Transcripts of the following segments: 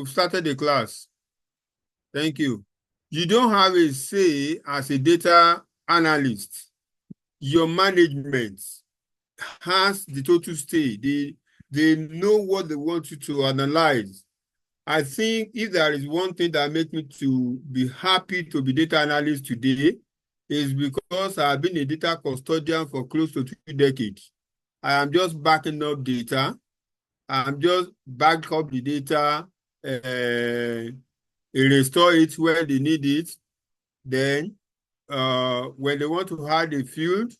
you've started the class. Thank you. You don't have a say as a data analyst. Your management has the total say. They know what they want you to analyze. I think if there is one thing that makes me to be happy to be data analyst today, is because I've been a data custodian for close to 2 decades. I am just backing up data. I'm just back up the data, restore it where they need it. Then when they want to add a field,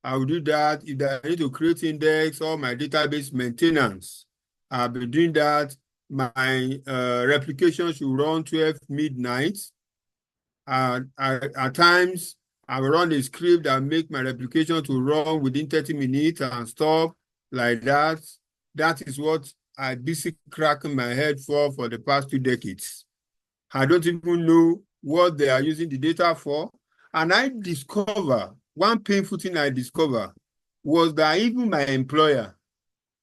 I will do that. If I need to create index or my database maintenance, I'll be doing that. My replication should run 12 midnight. At times, I will run a script that make my replication to run within 30 minutes and stop like that. That is what I basically cracking my head for the past 2 decades. I don't even know what they are using the data for. And I discover, one painful thing I discovered was that even my employer,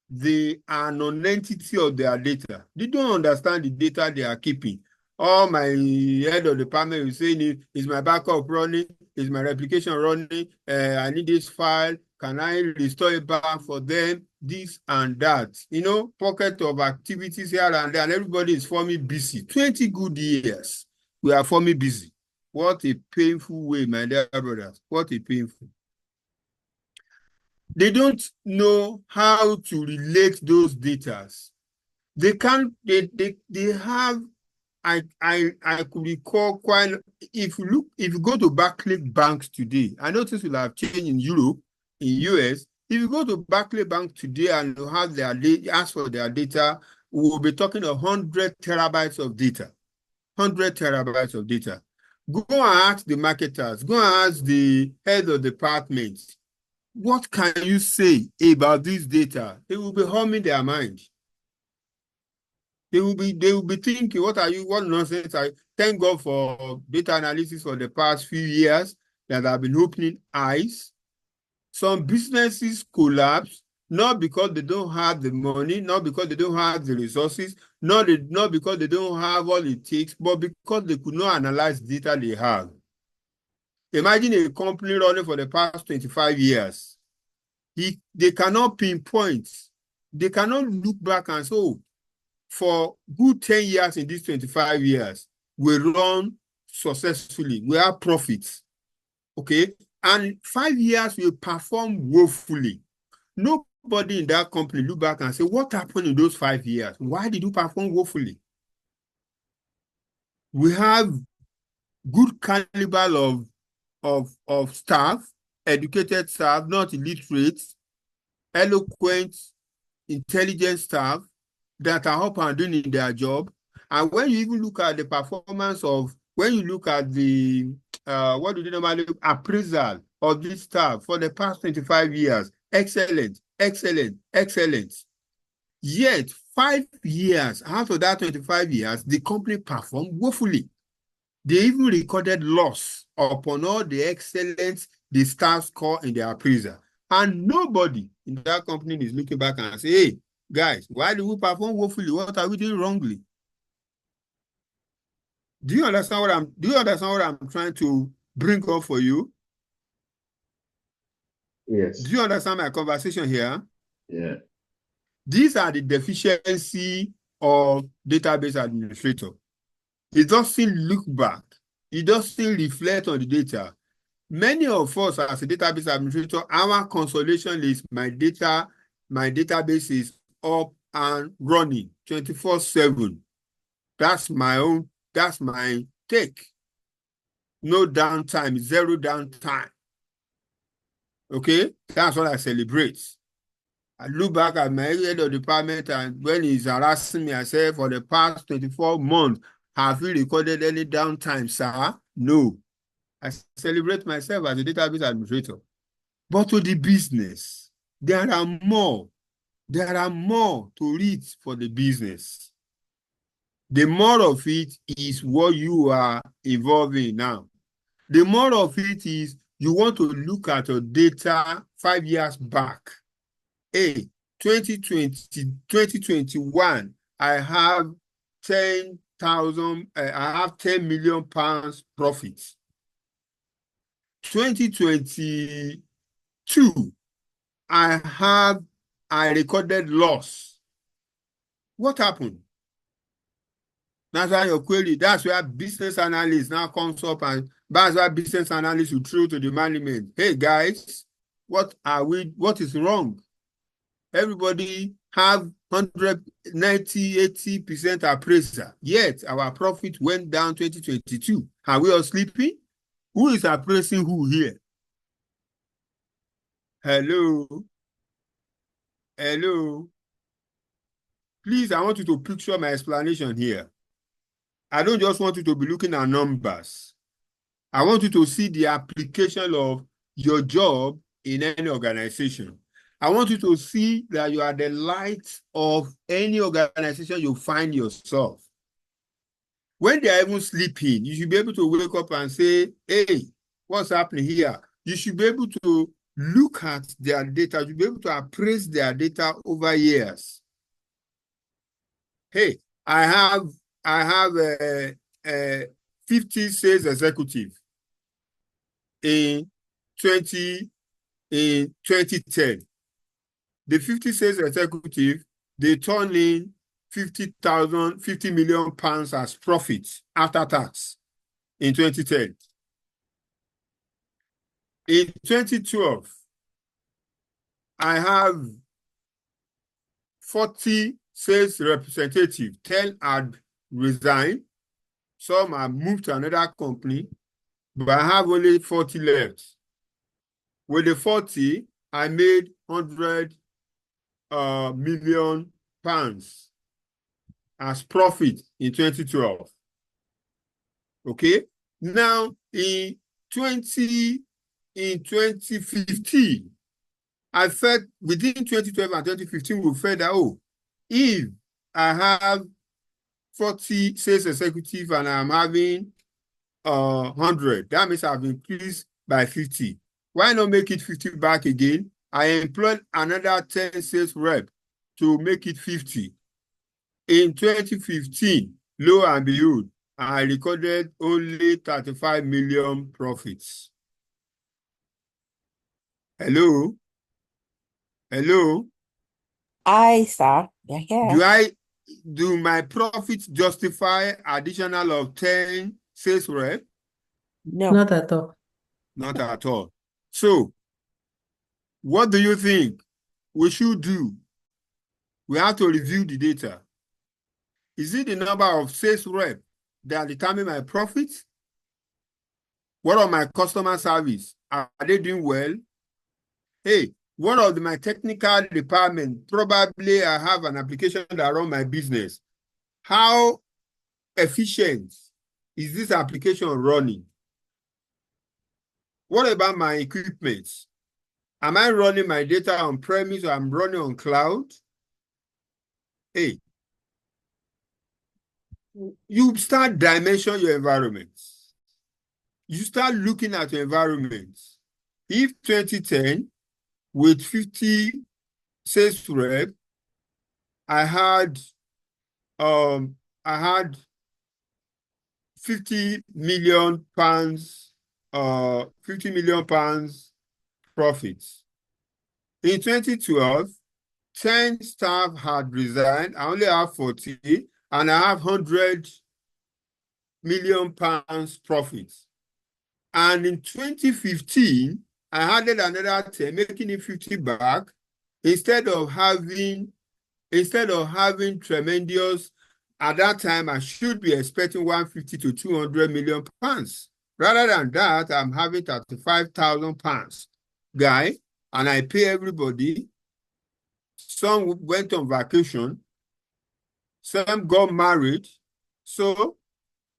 they are non-entity of their data. They don't understand the data they are keeping. All my head of the department is saying, is my backup running? Is my replication running? I need this file. Can I restore it back for them? This and that. You know, pocket of activities here and there, and everybody is forming busy. 20 good years, we are forming busy. What a painful way, my dear brothers. What a painful. They don't know how to relate those data. They can't, they have, I could recall quite, if you go to Barclays banks today, I know things will have changed in Europe, in US. If you go to Barclays Bank today and you have their ask for their data, we will be talking 100 terabytes of data. 100 terabytes of data. Go and ask the marketers, go and ask the head of departments, what can you say about this data? They will be humming their mind. They will be thinking, what nonsense? Thank God for data analysis for the past few years that have been opening eyes. Some businesses collapse, not because they don't have the money, not because they don't have the resources, not because they don't have all it takes, but because they could not analyze the data they have. Imagine a company running for the past 25 years. They cannot pinpoint. They cannot look back and say, oh, for good 10 years in these 25 years, we run successfully. We have profits. Okay? And 5 years we perform woefully. Nobody in that company look back and say, what happened in those 5 years? Why did you perform woefully? We have good caliber of staff, educated staff, not illiterate, eloquent, intelligent staff that are up and doing their job. And when you even look at the performance of, when you look at the, what do they normally appraisal of this staff for the past 25 years, excellent, excellent, excellent. Yet, 5 years out of that 25 years, the company performed woefully. They even recorded loss upon all the excellence the staff score in their appraisal. And nobody in that company is looking back and say, hey, guys, why do we perform woefully? What are we doing wrongly? Do you understand what I'm trying to bring up for you? Yes. Do you understand my conversation here? Yeah. These are the deficiency of database administrator. It doesn't look back. It doesn't reflect on the data. Many of us as a database administrator, our consolation is my database is up and running 24/7. That's my take. No downtime, zero downtime. Okay? That's what I celebrate. I look back at my head of department and when he's harassing me, I say, for the past 24 months, have you recorded any downtime, sir? No. I celebrate myself as a database administrator. But to the business, there are more. There are more to read for the business. The more of it is what you are evolving now. The more of it is you want to look at your data 5 years back. Hey, 2020, 2021, I have 10,000, I have 10 million pounds profit. 2022, I recorded loss. What happened? That's why your query, that's where business analyst now comes up, and that's why business analysts will throw to the management. Hey guys, what is wrong? Everybody have 190, 80% appraisal. Yet our profit went down 2022. Are we all sleeping? Who is appraising who here? Hello? Hello? Please, I want you to picture my explanation here. I don't just want you to be looking at numbers. I want you to see the application of your job in any organization. I want you to see that you are the light of any organization you find yourself. When they are even sleeping, you should be able to wake up and say, hey, what's happening here? You should be able to look at their data. You should be able to appraise their data over years. Hey, I have 50 sales executive in 2010. The 50 sales executive, they turn in 50 million pounds as profit after tax in 2010. In 2012, I have 40 sales representatives. 10 had resigned. Some have moved to another company, but I have only 40 left. With the 40, I made 100 million pounds as profit in 2012. Okay? Now, in 2015, I felt within 2012 and 2015, we felt that, oh, if I have 40 sales executives and I'm having 100, that means I've increased by 50. Why not make it 50 back again? I employed another 10 sales rep to make it 50. In 2015, lo and behold, I recorded only 35 million profits. Hello? Hello? Aye, sir. Yeah. Do my profits justify additional of 10 sales rep? No. Not at all. Not at all. So, what do you think we should do? We have to review the data. Is it the number of sales rep that determine my profits? What are my customer service? Are they doing well? Hey, one of my technical department, probably I have an application that run my business. How efficient is this application running? What about my equipment? Am I running my data on premise or I'm running on cloud? Hey, you start dimension your environment. You start looking at your environment. If 2010, with 50 sales rep, I had 50 million pounds, 50 million pounds profits. In 2012, 10 staff had resigned. I only have 40, and I have 100 million pounds profits. And in 2015, I added another 10, making it 50 back, instead of having tremendous. At that time, I should be expecting 150 to 200 million pounds. Rather than that, I'm having 35,000 pounds, guy, and I pay everybody. Some went on vacation. Some got married. So,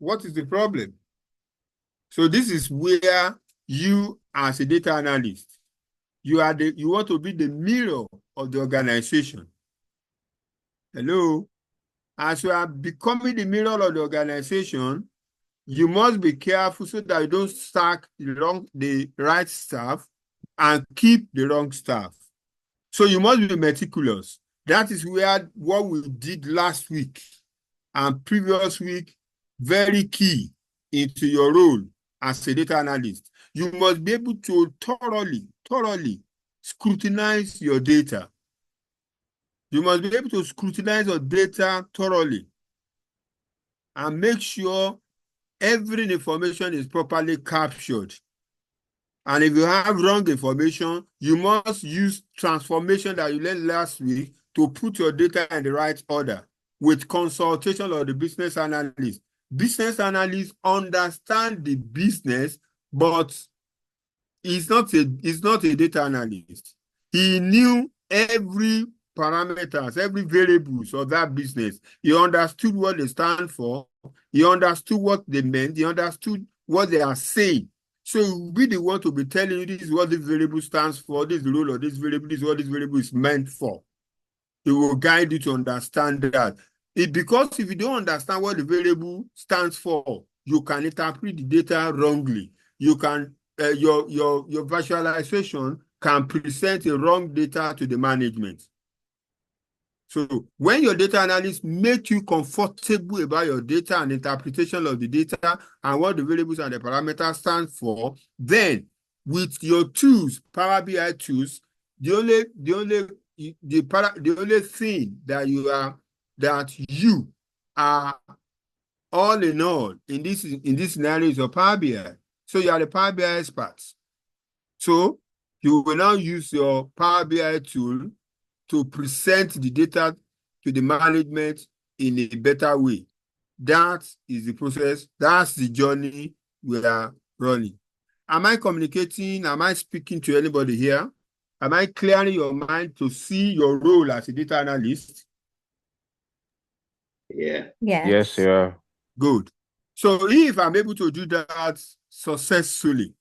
what is the problem? So this is where you, as a data analyst, you want to be the mirror of the organization. Hello? As you are becoming the mirror of the organization, you must be careful so that you don't stack the right staff and keep the wrong staff. So you must be meticulous. That is what we did last week. and previous week very key into your role as a data analyst. You must be able to thoroughly scrutinize your data. You must be able to scrutinize your data thoroughly and make sure every information is properly captured. And if you have wrong information, you must use transformation that you learned last week to put your data in the right order with consultation of the business analyst. Business analysts understand the business, but he's not a data analyst. He knew every parameters, every variables of that business. He understood what they stand for. He understood what they meant. He understood what they are saying. So he really want to be telling you this is what this variable stands for, this is the role of this variable, this is what this variable is meant for. He will guide you to understand that. Because if you don't understand what the variable stands for, you can interpret the data wrongly. You can your visualization can present a wrong data to the management. So when your data analyst make you comfortable about your data and interpretation of the data and what the variables and the parameters stand for, then with your tools, Power BI tools, the only thing that you are all in all in this scenario is your Power BI. So you are the Power BI expert. So you will now use your Power BI tool to present the data to the management in a better way. That is the process. That's the journey we are running. Am I communicating? Am I speaking to anybody here? Am I clearing your mind to see your role as a data analyst? Yeah. Yes, sir. Good. So if I'm able to do that successfully,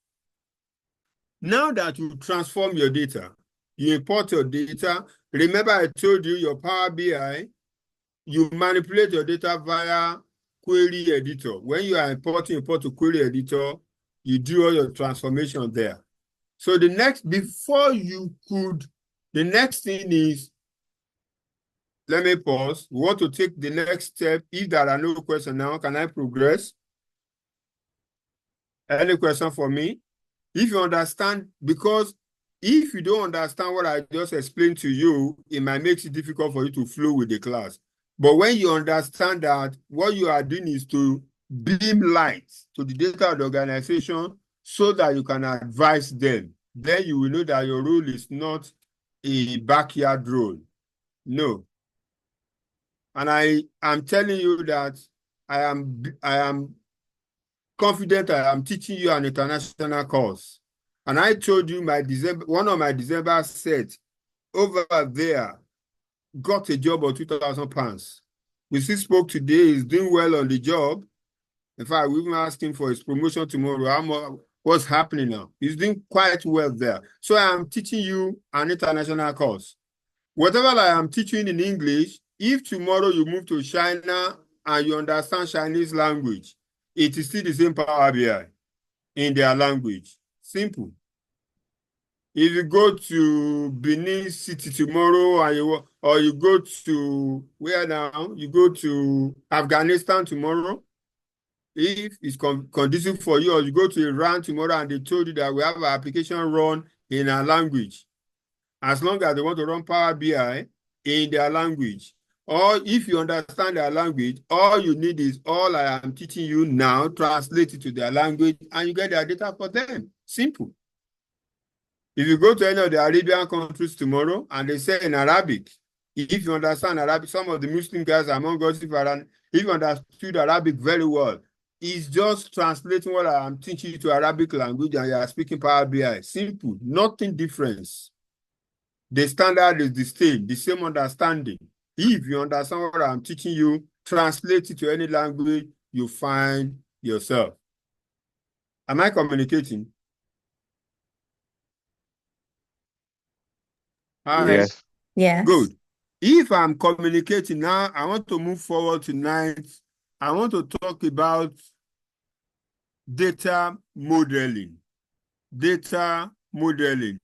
now that you transform your data, you import your data. Remember I told you your Power BI, you manipulate your data via query editor. When you are importing to query editor, you do all your transformation there. So the next thing is, let me pause. We want to take the next step. If there are no questions now, can I progress? Any question for me? If you understand, because if you don't understand what I just explained to you, it might make it difficult for you to flow with the class. But when you understand that what you are doing is to beam light to the data of the organization so that you can advise them, then you will know that your role is not a backyard role. No. And I am telling you that I am confident I am teaching you an international course. And I told you one of my December sets over there got a job of £2,000. We still spoke today, he's doing well on the job. In fact, we even asked him for his promotion tomorrow. What's happening now? He's doing quite well there. So I am teaching you an international course. Whatever I am teaching in English, if tomorrow you move to China and you understand Chinese language, it is still the same Power BI in their language. Simple. If you go to Benin City tomorrow or you go to where now? You go to Afghanistan tomorrow, if it's conducive for you, or you go to Iran tomorrow and they told you that we have an application run in our language, as long as they want to run Power BI in their language, or if you understand their language, all you need is all I am teaching you now, translate it to their language, and you get their data for them. Simple. If you go to any of the Arabian countries tomorrow and they say in Arabic, if you understand Arabic, some of the Muslim guys among us, if you understood Arabic very well, it's just translating what I am teaching you to Arabic language and you are speaking Power BI. Simple, nothing different. The standard is the same understanding. If you understand what I'm teaching you, translate it to any language you find yourself. Am I communicating? Yes. Yes. Good. If I'm communicating now, I want to move forward tonight. I want to talk about data modeling. Data modeling.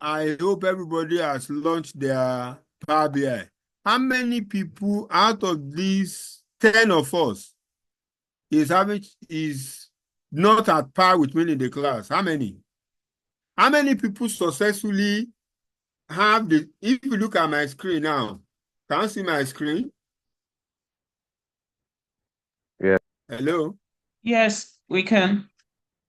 I hope everybody has launched their Power BI. How many people out of these 10 of us is not at par with me in the class? How many? How many people successfully have the, if you look at my screen now, can you see my screen? Yeah. Hello? Yes, we can.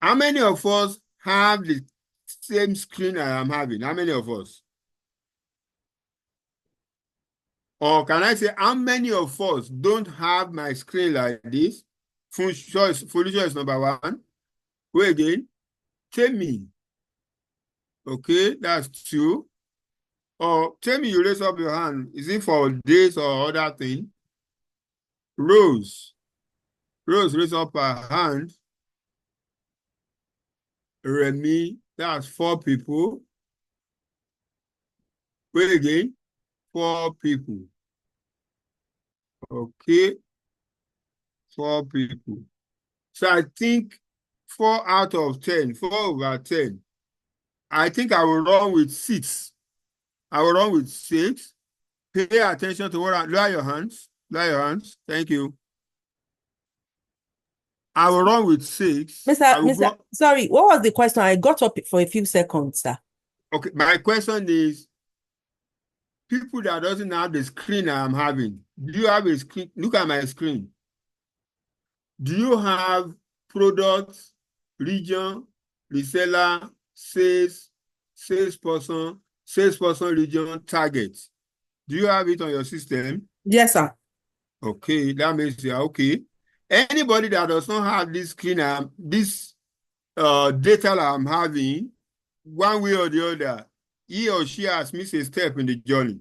How many of us have the same screen I am having? How many of us? Or can I say, how many of us don't have my screen like this? Full choice is number one. Wait again. Tell me. Okay, that's 2. Or tell me, you raise up your hand. Is it for this or other thing? Rose. Rose raise up her hand. Remy, that's 4 people. Wait again. 4 people. Okay. 4 people. So I think 4 out of 10, 4 over 10. I think I will run with 6. I will run with 6. Pay attention to what I, lower your hands. Lower your hands. Thank you. I will run with 6. Sorry, what was the question? I got up for a few seconds, sir. Okay, my question is, people that doesn't have the screen I'm having, do you have a screen? Look at my screen. Do you have products, region, reseller, salesperson, region, target? Do you have it on your system? Yes, sir. Okay, that means you are okay. Anybody that does not have this screen, this data that I'm having, one way or the other, he or she has missed a step in the journey.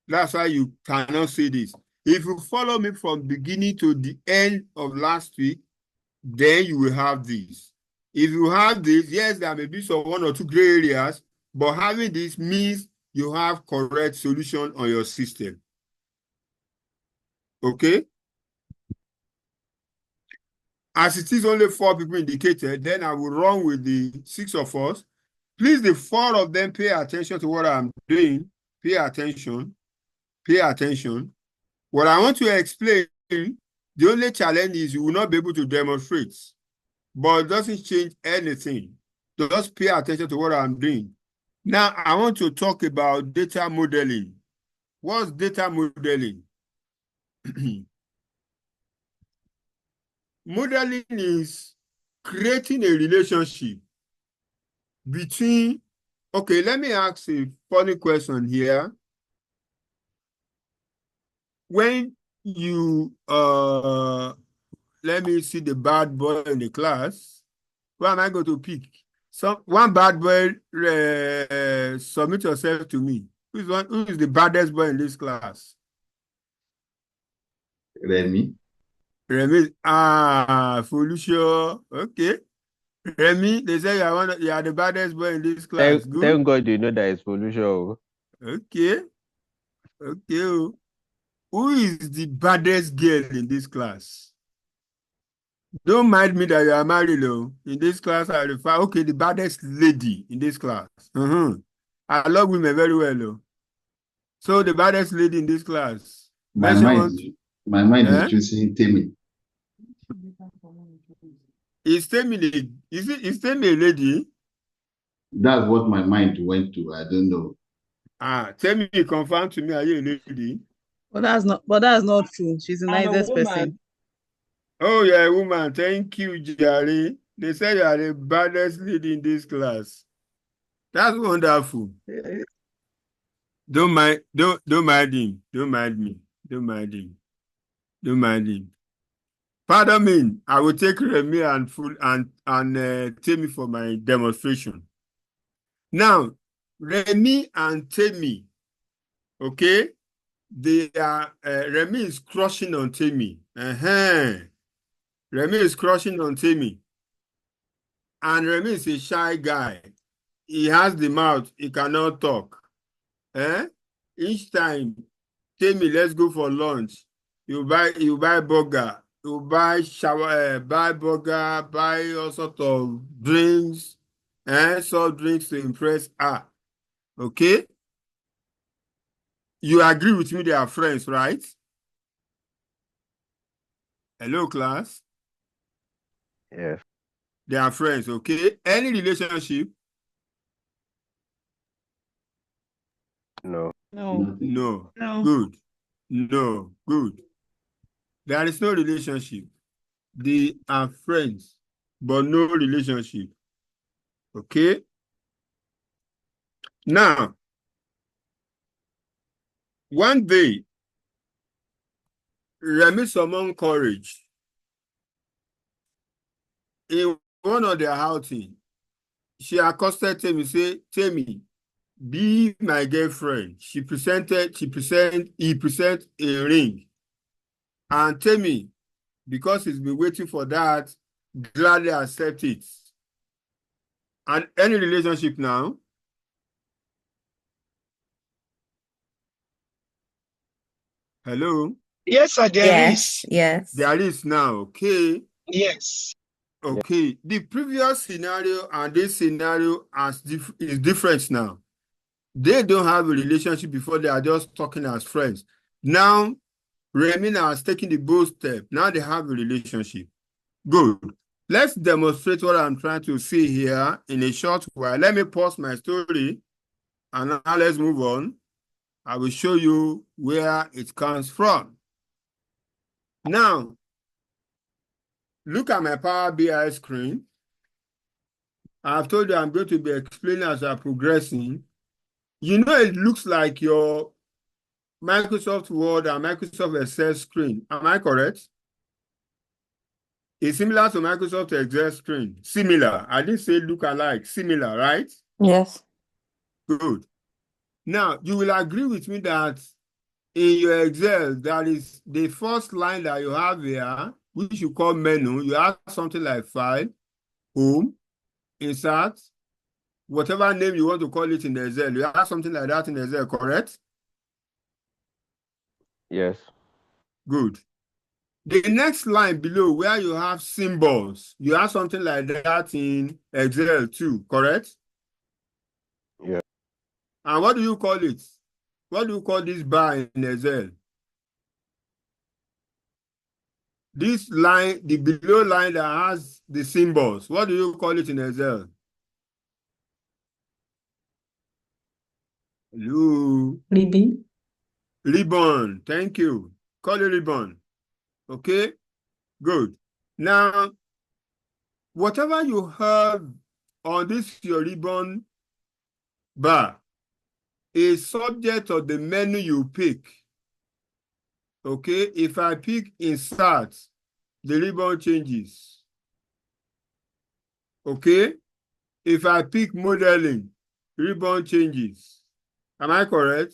That's why you cannot see this. If you follow me from beginning to the end of last week, then you will have this. If you have this, yes, there may be some 1 or 2 gray areas, but having this means you have correct solution on your system. Okay? As it is only 4 people indicated, then I will run with the 6 of us. Please, the 4 of them, pay attention to what I'm doing. Pay attention. Pay attention. What I want to explain, the only challenge is you will not be able to demonstrate, but it doesn't change anything. Just pay attention to what I'm doing. Now, I want to talk about data modeling. What's data modeling? Modeling is creating a relationship between, okay, let me ask a funny question here. When you, let me see the bad boy in the class, where am I going to pick? One bad boy, submit yourself to me. Who is the baddest boy in this class? Remy. Remy, Felicia, okay. Remy, they say you are the baddest boy in this class. Good. Thank God you know that it's pollution. Okay. Okay. Who is the baddest girl in this class? Don't mind me that you are married, though. In this class, I refer, okay, the baddest lady in this class. I love women very well, though. So the baddest lady in this class. My mind is choosing Temi. Is Temi a lady? That's what my mind went to. I don't know. Temi, confirm to me, are you a lady? But that's not true. She's the nicest person. Oh, you're a woman. Thank you, Jerry. They say you are the baddest lady in this class. That's wonderful. Don't mind him. Don't mind me. Don't mind him. Pardon me. I will take Remy and Temi for my demonstration. Now, Remy and Temi, okay? They are Remy is crushing on Temi. Remy is crushing on Temi. And Remy is a shy guy. He has the mouth. He cannot talk. Each time, Temi, let's go for lunch. You buy burger. You buy buy burger, buy all sorts of drinks, soft drinks to impress her. Okay? You agree with me they are friends, right? Hello, class. Yes. They are friends, okay? Any relationship? No. No. Nothing. No. No. Good. No. Good. There is no relationship. They are friends, but no relationship. Okay? Now, one day, Remy summoned courage in one of their outing. She accosted Temi, say, Temi, be my girlfriend. He present a ring. And Temi, because he's been waiting for that, gladly accept it. And any relationship now? Hello? Yes, sir, there Yes, is. yes. There is now, okay? Yes. Okay. The previous scenario and this scenario is different now. They don't have a relationship before, they are just talking as friends. Now, Remy has taken the bold step. Now they have a relationship. Good. Let's demonstrate what I'm trying to see here in a short while. Let me pause my story and now let's move on. I will show you where it comes from. Now, look at my Power BI screen. I've told you I'm going to be explaining as I'm progressing. You know, it looks like your Microsoft Word and Microsoft Excel screen. Am I correct? It's similar to Microsoft Excel screen. Similar. I didn't say look alike. Similar, right? Yes. Good. Now, you will agree with me that in your Excel, that is the first line that you have here, which you call menu. You have something like file, home, insert, whatever name you want to call it in Excel. You have something like that in Excel, correct? Yes. Good. The next line below where you have symbols, you have something like that in Excel too, correct? Yeah. And what do you call it? What do you call this bar in Excel? This line, the below line that has the symbols, what do you call it in Excel? Hello? Libby. Ribbon. Thank you. Call it ribbon. Okay? Good. Now, whatever you have on this your ribbon bar is subject of the menu you pick. Okay? If I pick insert, the ribbon changes. Okay? If I pick modeling, ribbon changes. Am I correct?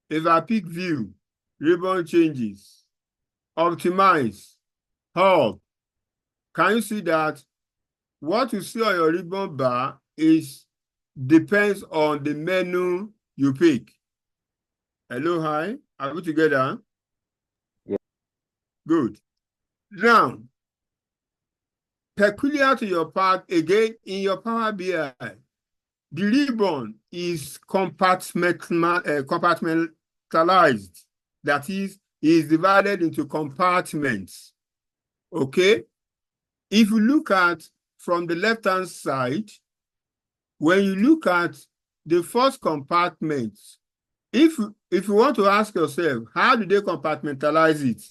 If I pick view, ribbon changes. Optimize, hub. Can you see that? What you see on your ribbon bar depends on the menu you pick. Hello, hi. Are we together? Yeah. Good. Now, peculiar to your part, again, in your Power BI, the ribbon is compartmentalized. That is divided into compartments. Okay? If you look at from the left-hand side, when you look at the first compartment, if you want to ask yourself, how do they compartmentalize it?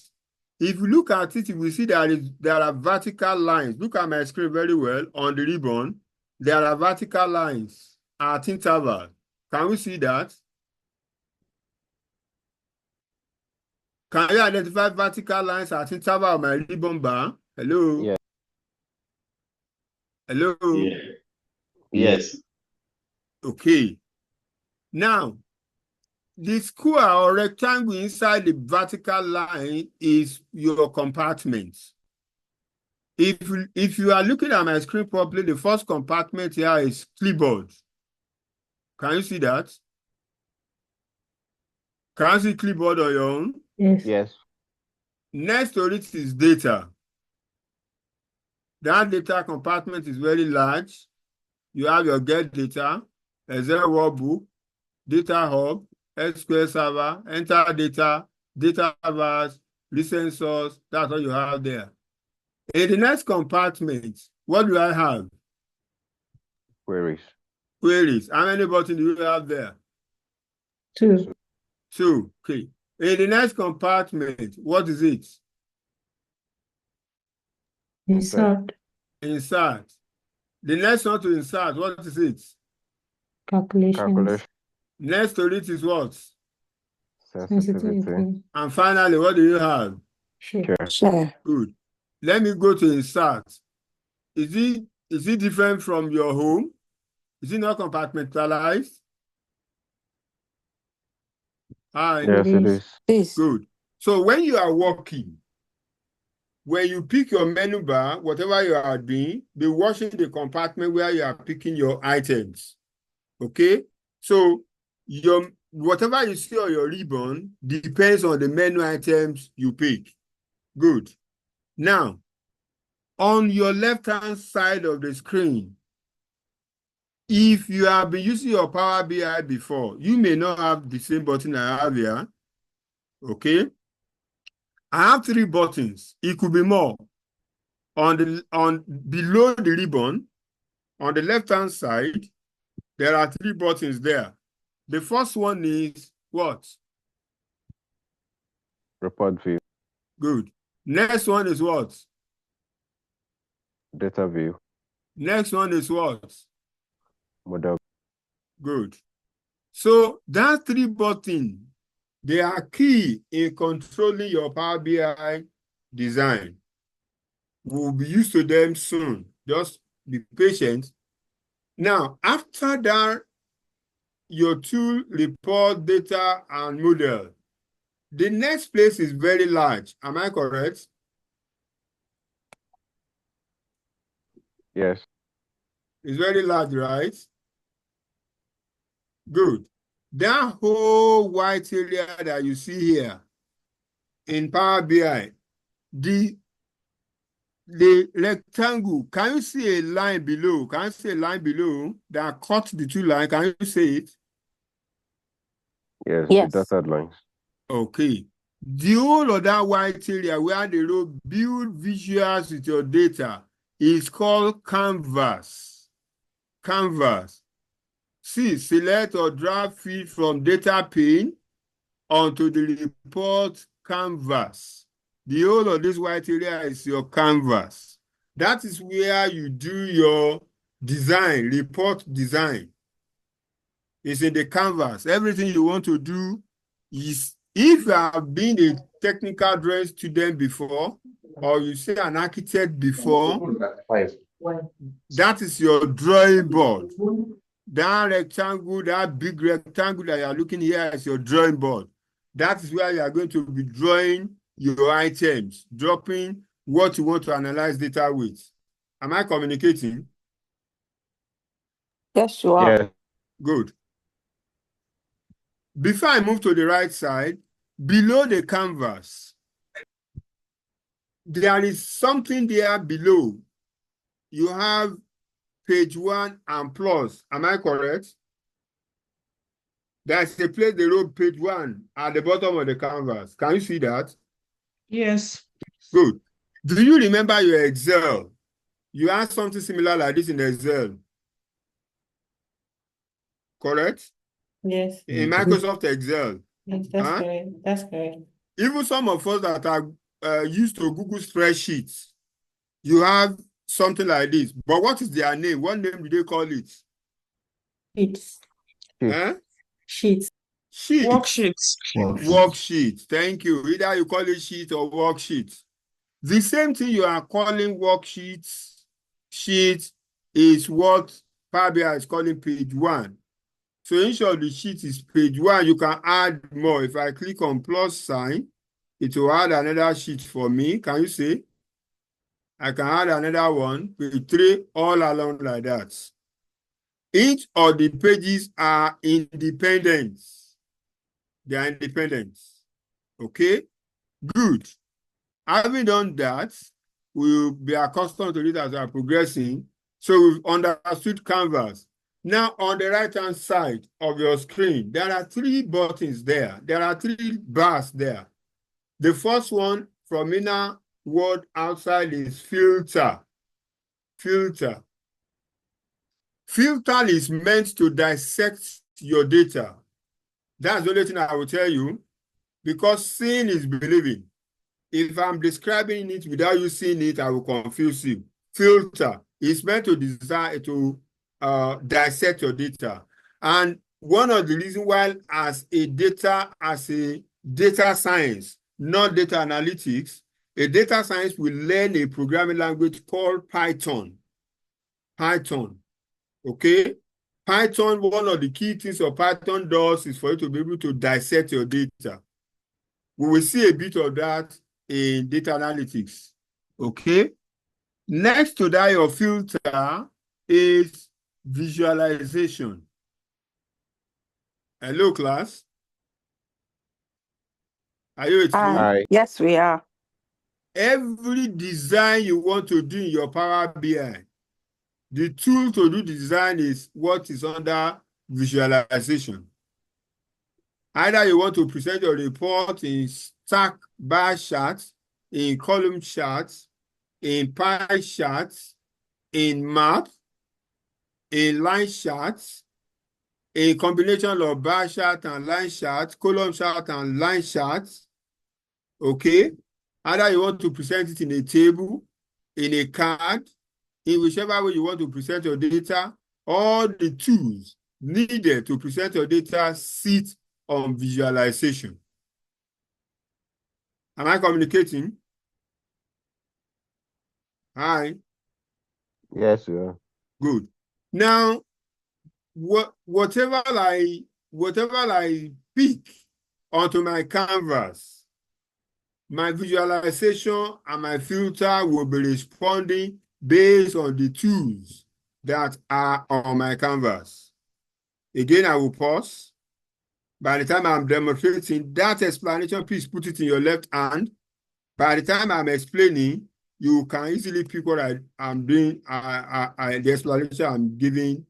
If you look at it, you will see there are vertical lines. Look at my screen very well on the ribbon. There are vertical lines at interval. Can we see that? Can you identify vertical lines at interval of my ribbon bar? Hello? Yeah. Hello? Yeah. Yes. Okay. Now, the square or rectangle inside the vertical line is your compartment. If you are looking at my screen properly, the first compartment here is clipboard. Can you see that? Can you see clipboard on your own? Yes. Yes. Next to it is data. That data compartment is very large. You have your get data, Excel workbook, data hub, SQL server, enter data, data vars, listen source. That's what you have there. In the next compartment, what do I have? Queries. Queries. How many buttons do you have there? 2. 2. Okay. In the next compartment, what is it? Insert. Insert. The next one to insert, what is it? Calculations. Calculation. Next to it is what? Sensitivity. Sensitivity. And finally, what do you have? Share. Share. Good. Let me go to insert. Is it different from your home? Is it not compartmentalized? Hi. Yes, it is. This. Good. So when you are working, when you pick your menu bar, whatever you are doing, be watching the compartment where you are picking your items. Okay? So whatever you see on your ribbon depends on the menu items you pick. Good. Now, on your left-hand side of the screen, if you have been using your Power BI before, you may not have the same button I have here. Okay? I have 3 buttons. It could be more. On below the ribbon, on the left-hand side, there are 3 buttons there. The first one is what? Report view. Good. Next one is what? Data view. Next one is what? Model. Good. So that 3 buttons, they are key in controlling your Power BI design. We'll be used to them soon. Just be patient. Now, after that, your tool, report, data, and model. The next place is very large. Am I correct? Yes. It's very large, right? Good. That whole white area that you see here in Power BI, the rectangle, can you see a line below? Can you see a line below that cuts the 2 lines? Can you see it? Yes. Yes. The dotted lines. Okay. The whole of that white area where they wrote build visuals with your data is called canvas. Canvas. See, select or drag feed from data pane onto the report canvas. The whole of this white area is your canvas. That is where you do your design, report design. It's in the canvas. Everything you want to do is, if you have been a technical drawing student before, or you say an architect before, that is your drawing board. That rectangle, that big rectangle that you are looking here is your drawing board. That is where you are going to be drawing your items, dropping what you want to analyze data with. Am I communicating? Yes, you are. Yes. Good. Before I move to the right side, below the canvas, there is something there below. You have page 1 and plus. Am I correct? There's a place they wrote page 1 at the bottom of the canvas. Can you see that? Yes. Good. Do you remember your Excel? You had something similar like this in Excel. Correct? Yes. In Microsoft Excel. Yes, that's Huh? correct. That's correct. Even some of us that are used to Google spreadsheets, you have something like this. But what is their name? What name do they call it? Sheets. Huh? Sheets. Sheet. Worksheets. Worksheet. Thank you. Either you call it sheet or worksheet. The same thing you are calling worksheets, sheet is what Power BI is calling page 1. So in short, the sheet is page 1. You can add more. If I click on plus sign, it will add another sheet for me. Can you see? I can add another one, page 3, all along like that. Each of the pages are independent. They are independent. Okay? Good. Having done that, we'll be accustomed to it as we are progressing. So we've understood canvas. Now, on the right-hand side of your screen, there are 3 buttons there. There are 3 bars there. The first one from inner word outside is filter. Filter. Filter is meant to dissect your data. That's the only thing I will tell you, because seeing is believing. If I'm describing it without you seeing it, I will confuse you. Filter is meant to dissect your data. And one of the reasons why as a data science, not data analytics, a data science will learn a programming language called Python. Python, okay? Python, one of the key things of Python does is for you to be able to dissect your data. We will see a bit of that in data analytics, okay? Next to that, your filter is visualization. Hello, class. Are you with me? Hi. Yes, we are. Every design you want to do in your Power BI, the tool to do the design is what is under visualization. Either you want to present your report in stack bar charts, in column charts, in pie charts, in map, in line charts, a combination of bar chart and line chart, column chart and line charts, okay? Either you want to present it in a table, in a card, in whichever way you want to present your data, all the tools needed to present your data sit on visualization. Am I communicating? Hi. Yes, sir. Good. Now, whatever I pick onto my canvas, my visualization and my filter will be responding based on the tools that are on my canvas. Again, I will pause. By the time I'm demonstrating that explanation, please put it in your left hand. By the time I'm explaining, you can easily pick what I'm doing, the explanation I'm giving,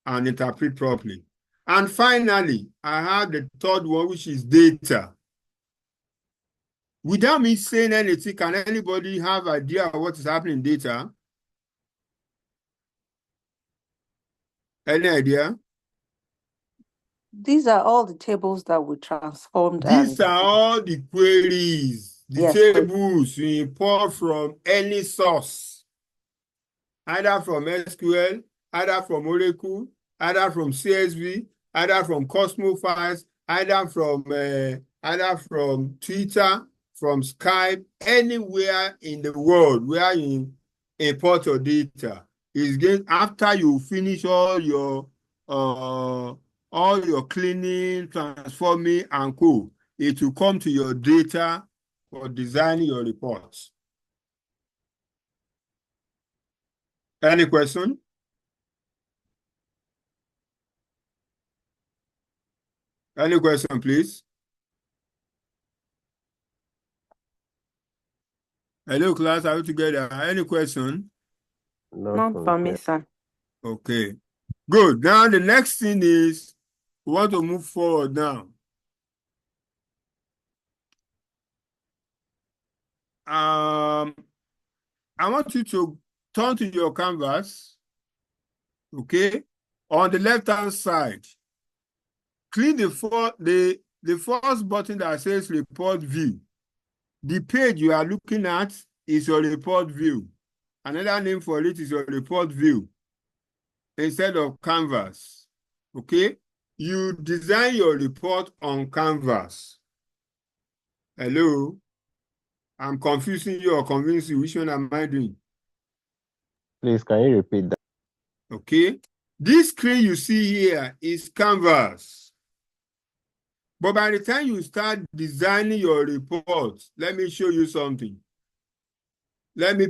and interpret properly. And finally, I have the third one, which is data. Without me saying anything, can anybody have an idea of what is happening in data? Any idea? These are all the tables that we transformed. These are all the queries, the Yes, tables you import from any source, either from SQL, either from Oracle, either from CSV, either from Cosmo files, either from Twitter, from Skype, anywhere in the world where you import your data. Is going after you finish all your cleaning, transforming, and co. It will come to your data for designing your reports. Any question? Any question, please? Hello, class. Are you together? Any question? not for me, sir. Okay. Good. Now, the next thing is we want to move forward now. I want you to turn to your canvas, okay? On the left-hand side, click the first button that says Report View. The page you are looking at is your report view. Another name for it is your report view instead of canvas, okay? You design your report on canvas. Hello? I'm confusing you or convincing you. Which one am I doing? Please, can you repeat that? Okay. This screen you see here is canvas. But by the time you start designing your report, let me show you something. Let me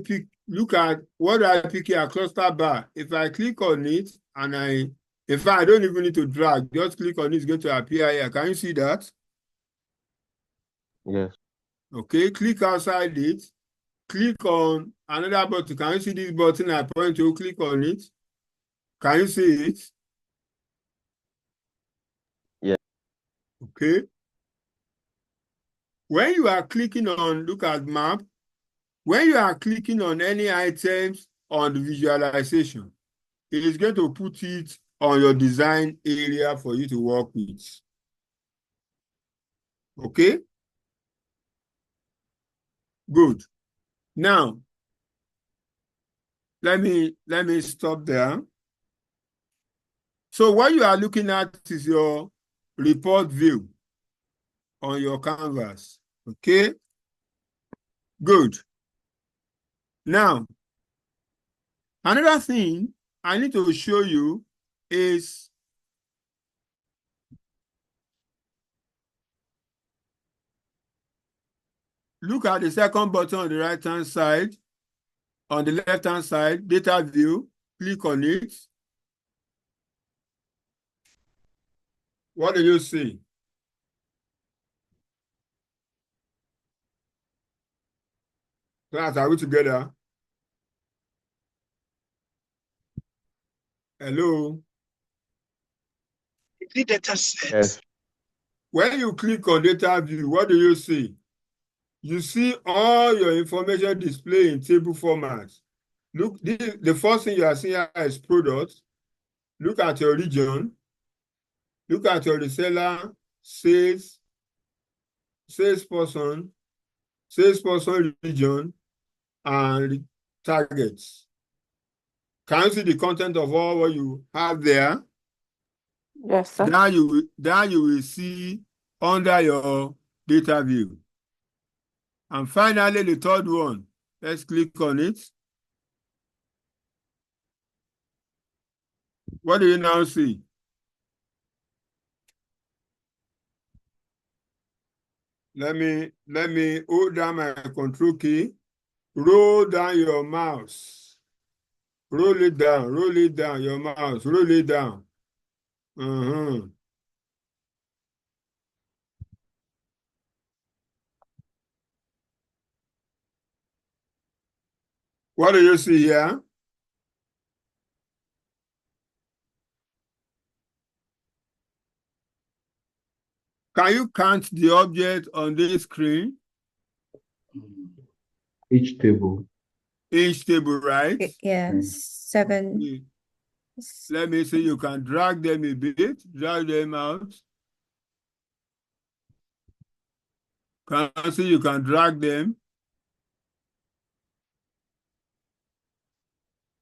look at what I pick here, cluster bar. If I click on it and in fact, I don't even need to drag, just click on it, it's going to appear here. Can you see that? Yes. Okay, click outside it. Click on another button. Can you see this button I point to? Click on it. Can you see it? Yeah. Okay. When you are clicking on, look at map, when you are clicking on any items on the visualization, it is going to put it on your design area for you to work with. Okay? Good. Now, let me stop there. So what you are looking at is your report view on your canvas. Okay? Good. Now, another thing I need to show you is look at the second button on the right-hand side. On the left-hand side, data view, click on it. What do you see? Class, are we together? Hello? The data set. Yes. When you click on data view, what do you see? You see all your information displayed in table format. Look, the first thing you are seeing here is product. Look at your region. Look at your reseller, sales person region, and targets. Can you see the content of all what you have there? Yes, sir. That you will see under your data view. And finally, the third one. Let's click on it. What do you now see? Let me hold down my control key. Roll down your mouse. Roll it down, your mouse, roll it down. What do you see here? Can you count the object on this screen? Each table. Each table, right? Yes, 7. Let me see, you can drag them a bit, drag them out. Can you see you can drag them?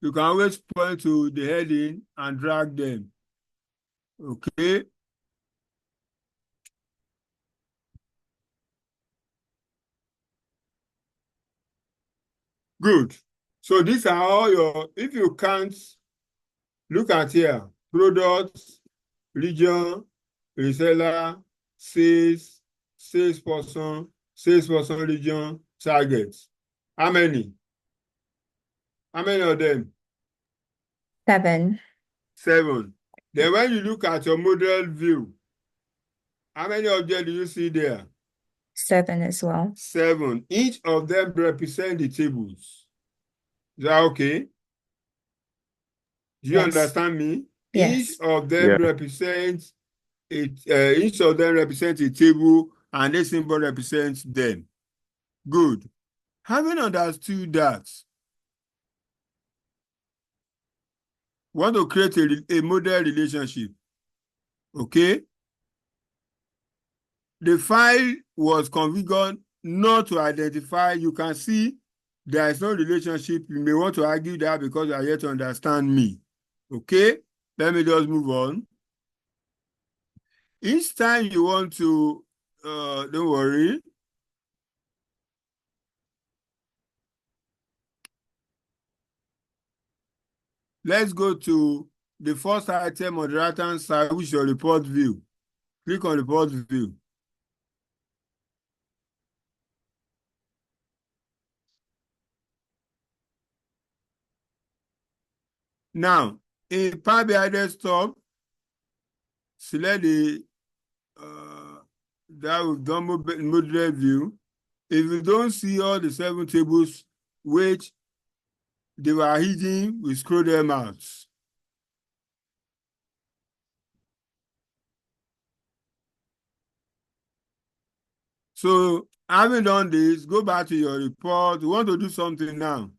You can always point to the heading and drag them. Okay. Good. So these are all your, if you can't, look at here, products, region, reseller, sales person, region, targets. How many? How many of them? 7. 7. Then when you look at your model view, how many objects do you see there? 7 as well. 7. Each of them represent the tables. Is that okay? Do you Yes. understand me? Yes. Each of them represents it. Each of them represents a table, and this symbol represents them. Good. Having understood that, want to create a model relationship. Okay? The file was configured not to identify. You can see there is no relationship. You may want to argue that because you are yet to understand me. Okay? Let me just move on. Each time you want to, don't worry. Let's go to the first item on the right-hand side, which is your report view. Click on report view. Now, in Power BI Desktop, select the that we've done model view. If you don't see all the 7 tables which they were hidden, we scroll them out. So Having done this, go back to your report. You want to do something now.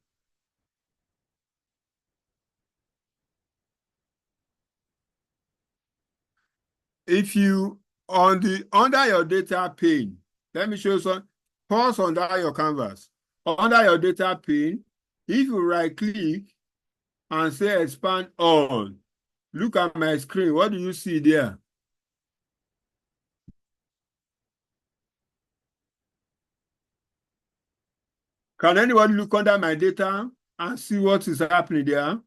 If you under your data pane, let me show you some. Pause under your canvas. Under your data pane, if you right click and say expand all, look at my screen. What do you see there? Can anybody look under my data and see what is happening there?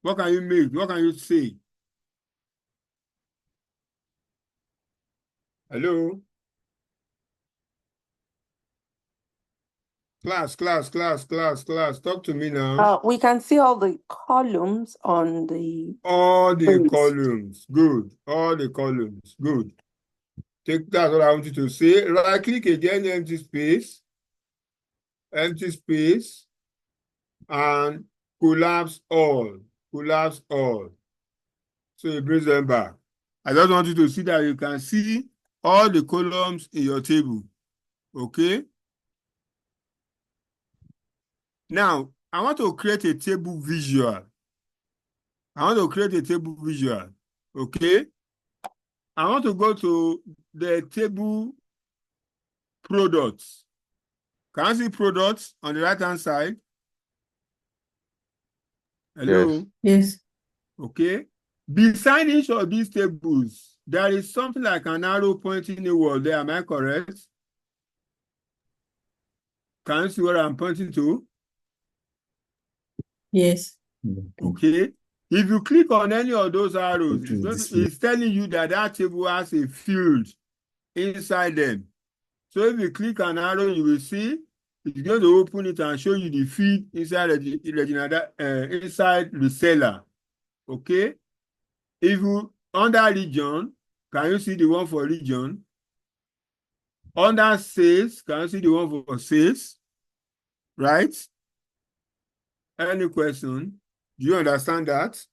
What can you make? What can you say? Hello? Class. Talk to me now. We can see all the columns on the All the page. columns. Good. All the columns. Good. That's what I want you to say. Right click again, empty space, and collapse all. So it brings them back. I just want you to see that you can see all the columns in your table. Okay? Now, I want to create a table visual. Okay? I want to go to the table products. Can I see products on the right-hand side? Hello? Yes. Okay. Beside each of these tables, there is something like an arrow pointing inward there. Am I correct? Can you see what I'm pointing to? Yes. Okay. If you click on any of those arrows, it's telling you that that table has a field inside them. So if you click an arrow, you will see it's going to open it and show you the field inside inside the seller. Okay. If you under region, can you see the one for region? Under sales, can you see the one for sales? Right? Any question? Do you understand that?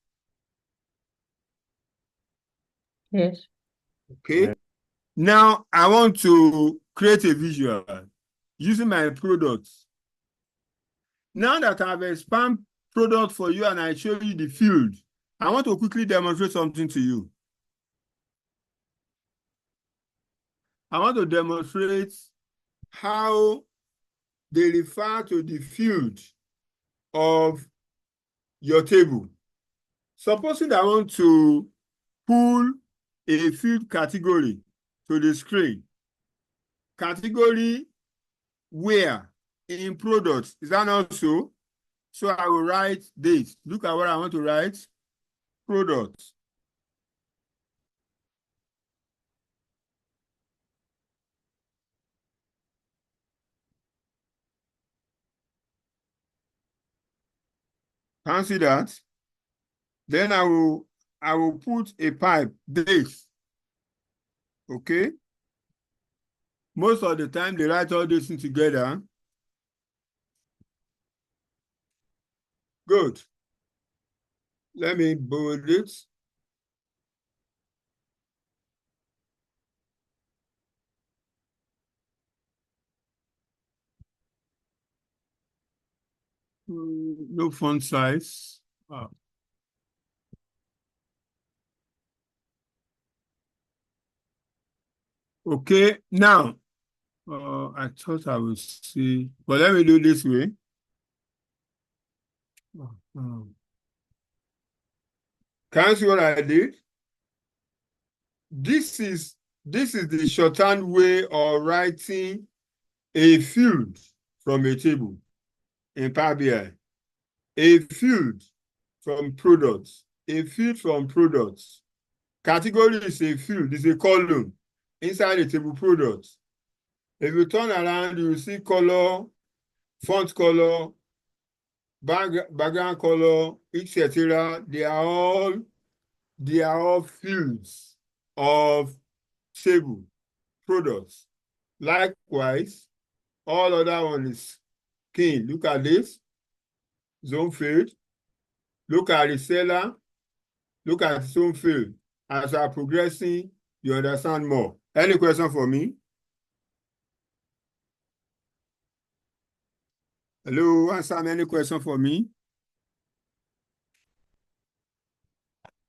Yes. Okay. Now I want to create a visual using my products. Now that I've expanded product for you and I show you the field, I want to quickly demonstrate something to you. I want to demonstrate how they refer to the field of your table. Supposing I want to pull a field category to the screen. Category where in products. Is that not so? So I will write this. Look at what I want to write. Products. Can you see that? Then I will put a pipe, this. Okay? Most of the time they write all this things together. Good. Let me bold it. No font size. Okay, now I thought I would see, but let me do this way. Can you see what I did? This is the shorthand way of writing a field from a table in Power BI. A field from products. A field from products. Category is a field, is a column inside the table products. If you turn around, you will see color, font color, background color, etc. They are all fields of table products. Likewise, all other one is key. Look at this. Zone field. Look at the seller. Look at zone field. As we are progressing, you understand more. Any question for me? Hello, answer any question for me?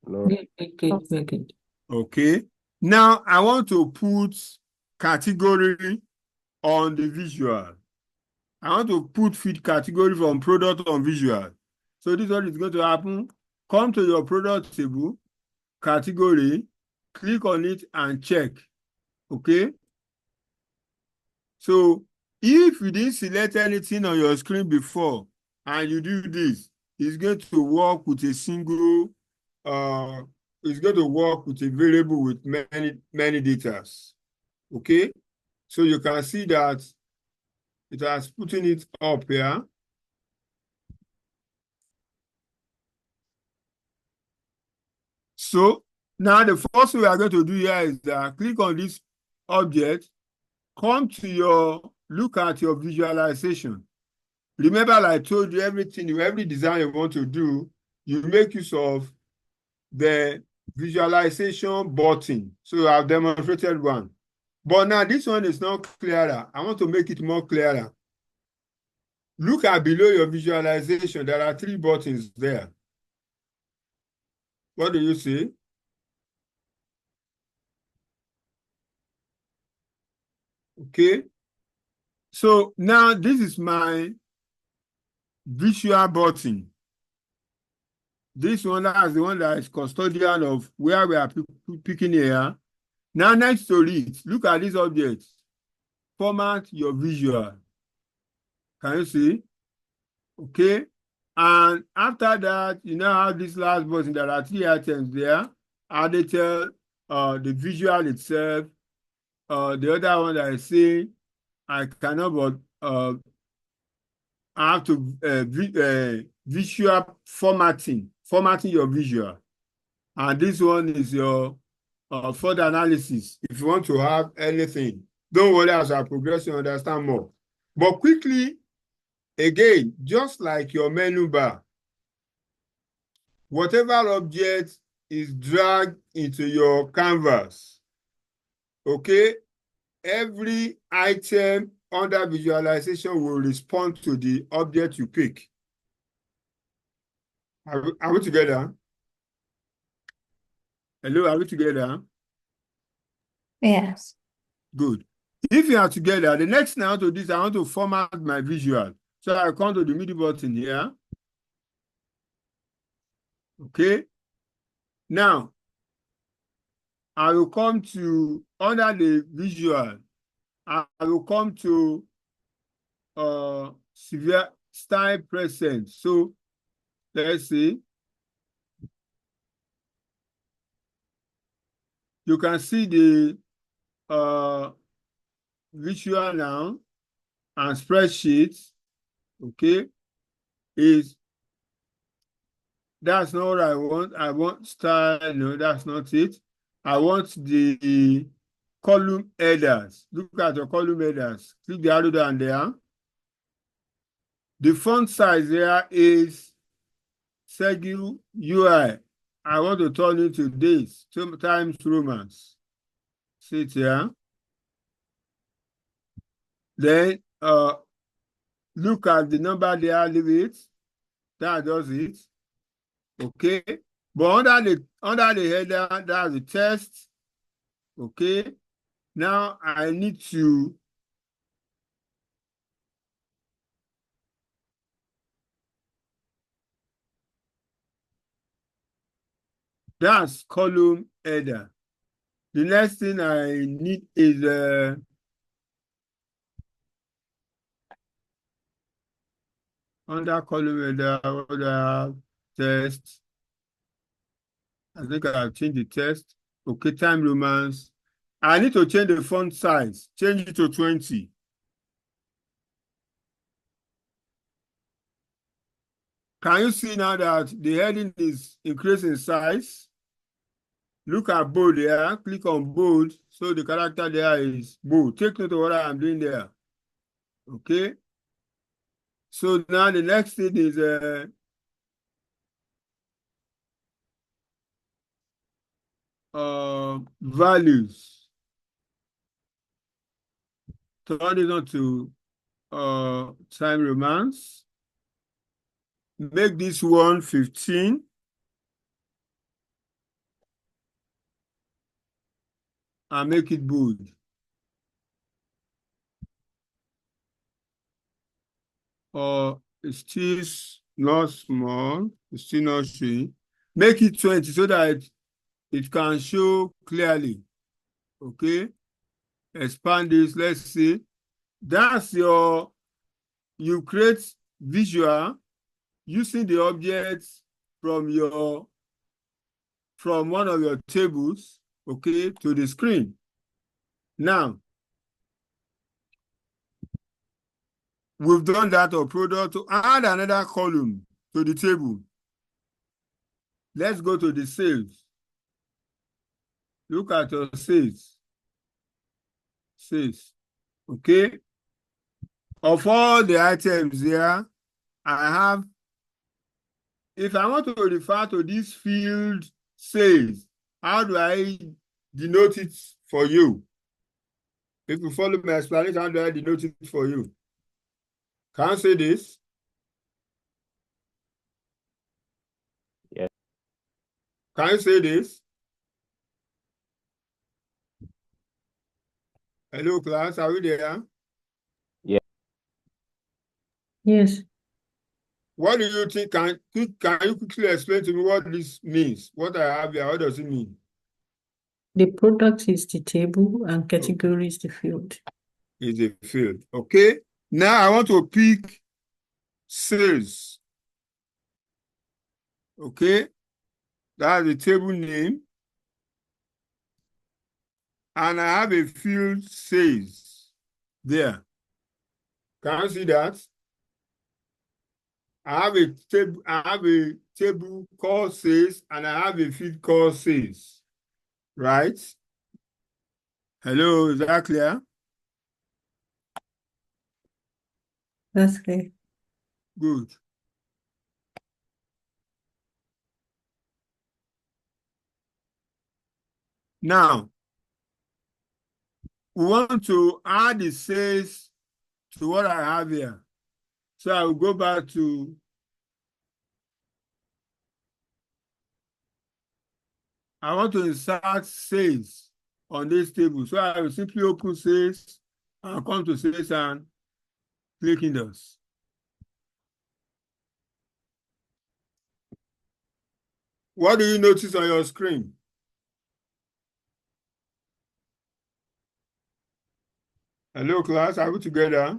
No. Good. Okay. Now I want to put category on the visual. I want to put feed category from product on visual. So this is what is going to happen. Come to your product table, category, click on it and check. Okay. So if you didn't select anything on your screen before and you do this, it's going to work with a single, it's going to work with a variable with many data. Okay. So you can see that it has putting it up here. So now the first thing we are going to do here is that click on this object, come to look at your visualization. Remember, like I told you, every design you want to do, you make use of the visualization button. So I've demonstrated one. But now this one is not clearer. I want to make it more clearer. Look at below your visualization. There are 3 buttons there. What do you see? Okay. So now this is my visual button. This one is the one that is custodian of where we are picking here. Now next to it, look at this object. Format your visual. Can you see? Okay. And after that, you now have this last button. There are 3 items there. Added the visual itself. The other one that I say, I cannot but I have to visual formatting your visual. And this one is your further analysis. If you want to have anything, don't worry, as I progress, you understand more. But quickly, again, just like your menu bar, whatever object is dragged into your canvas, okay, every item under visualization will respond to the object you pick. Are we together? Hello, are we together? Yes. Good. If you are together, the next thing I want to do is I want to format my visual. So I come to the middle button here. Okay. Now, I will come to, under the visual, I will come to severe style present. So let's see. You can see the visual now and spreadsheets. Okay. That's not what I want. I want style. No, that's not it. I want the column headers. Look at your column headers. Click the arrow down there. The font size there is 𝐂𝐍𝐍𝐄𝐓 UI. I want to turn it to this, Times Romans. See it here. Then look at the number there, leave it. That does it. Okay. But under the header, that's the text. Okay. Now I need to that's column header. The next thing I need is under column header, other text. I think I've changed the text. Okay, Time Romans. I need to change the font size. Change it to 20. Can you see now that the heading is increasing size? Look at bold there. Click on bold. So the character there is bold. Take note of what I'm doing there. Okay. So now the next thing is values. Turn it on to time romance. Make this one 15. And make it bold. Or it's still not small, it's still not showing. Make it 20 so that it can show clearly. Okay? Expand this, let's see. That's you create visual using the objects from one of your tables, okay, to the screen. Now, we've done that on product. To add another column to the table. Let's go to the sales. Look at your sales. Sales. Okay. Of all the items here, I have, if I want to refer to this field sales, how do I denote it for you? If you follow my explanation, how do I denote it for you? Can I say this? Yes. Can you say this? Hello, class. Are we there? Yes. What do you think? Can you quickly explain to me what this means? What I have here, what does it mean? The product is the table and category is the field. Is a field. Okay. Now I want to pick sales. Okay. That's the table name. And I have a field sales there. Can you see that? I have a table called sales and I have a field called sales. Right? Hello, is that clear? That's clear. Good. Now, we want to add the sales to what I have here. So I will go back to I want to insert sales on this table. So I will simply open sales and come to sales and click in those. What do you notice on your screen? Hello, class. Are we together?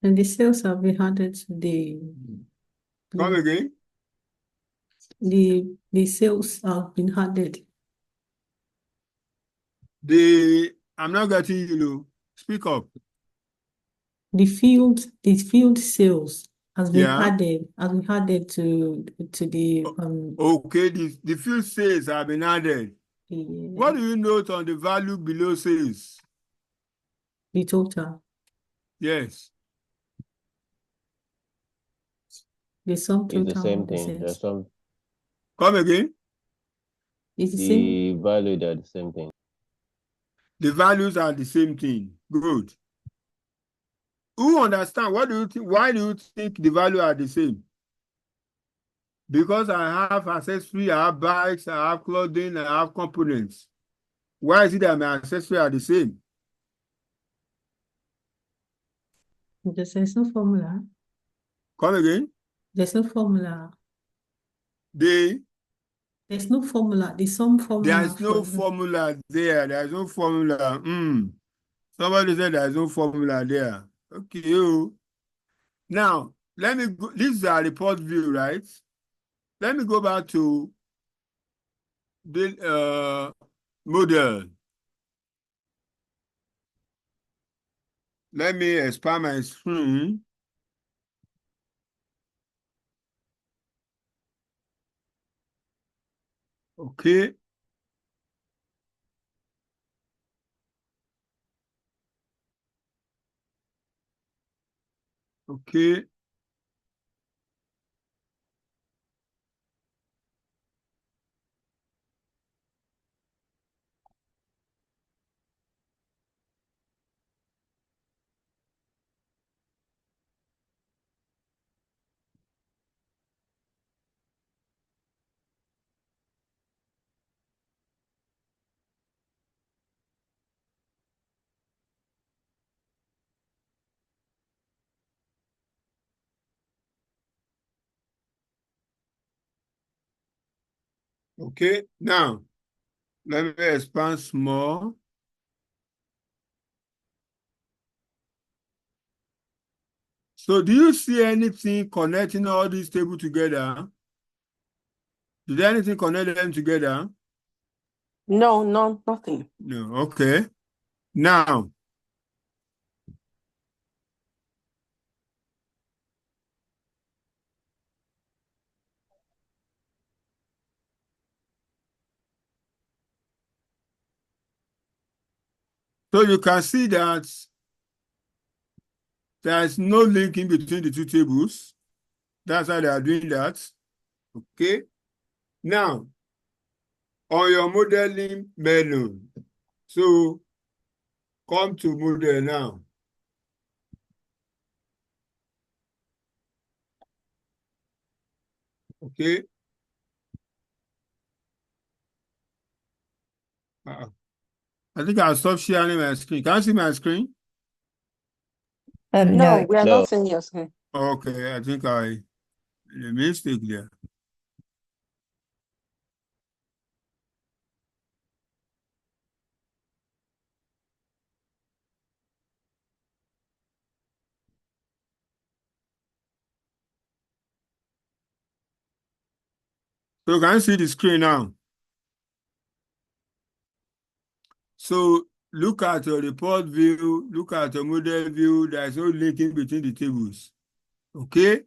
And the sales have been added to Come again. the sales have been added. I'm not getting you. Speak up. The field sales has been Yeah. added to the Okay, the field sales have been added. What do you note on the value below sales? the total. Yes. The sum It's total the same of the thing. There's sales. some Come again. It's the same. the value, they're the same thing. The values are the same thing. Good. Who understand? What do you think? Why do you think the value are the same? Because I have accessory, I have bikes, I have clothing, I have components. Why is it that my accessory are the same? There's no formula. Come again. There's no formula. There's No formula. The sum formula. no formula there. There's no formula. Somebody said there's no formula there. Okay. Now, let me go. This is a report view, right? Let me go back to the model. Let me expand my screen. Okay. Okay. Okay, now let me expand small. So do you see anything connecting all these tables together? Did anything connect them together? No, no, nothing. No, okay. Now, so you can see that there is no link in between the two tables. That's how they are doing that. Okay. Now, on your modeling menu, so come to model now. Okay. I think I'll stop sharing my screen. Can you see my screen? No, No. we are No. not seeing your screen. Okay, I think I made a mistake there. So can you see the screen now? So look at your report view, look at your model view. There's no link in between the tables. Okay.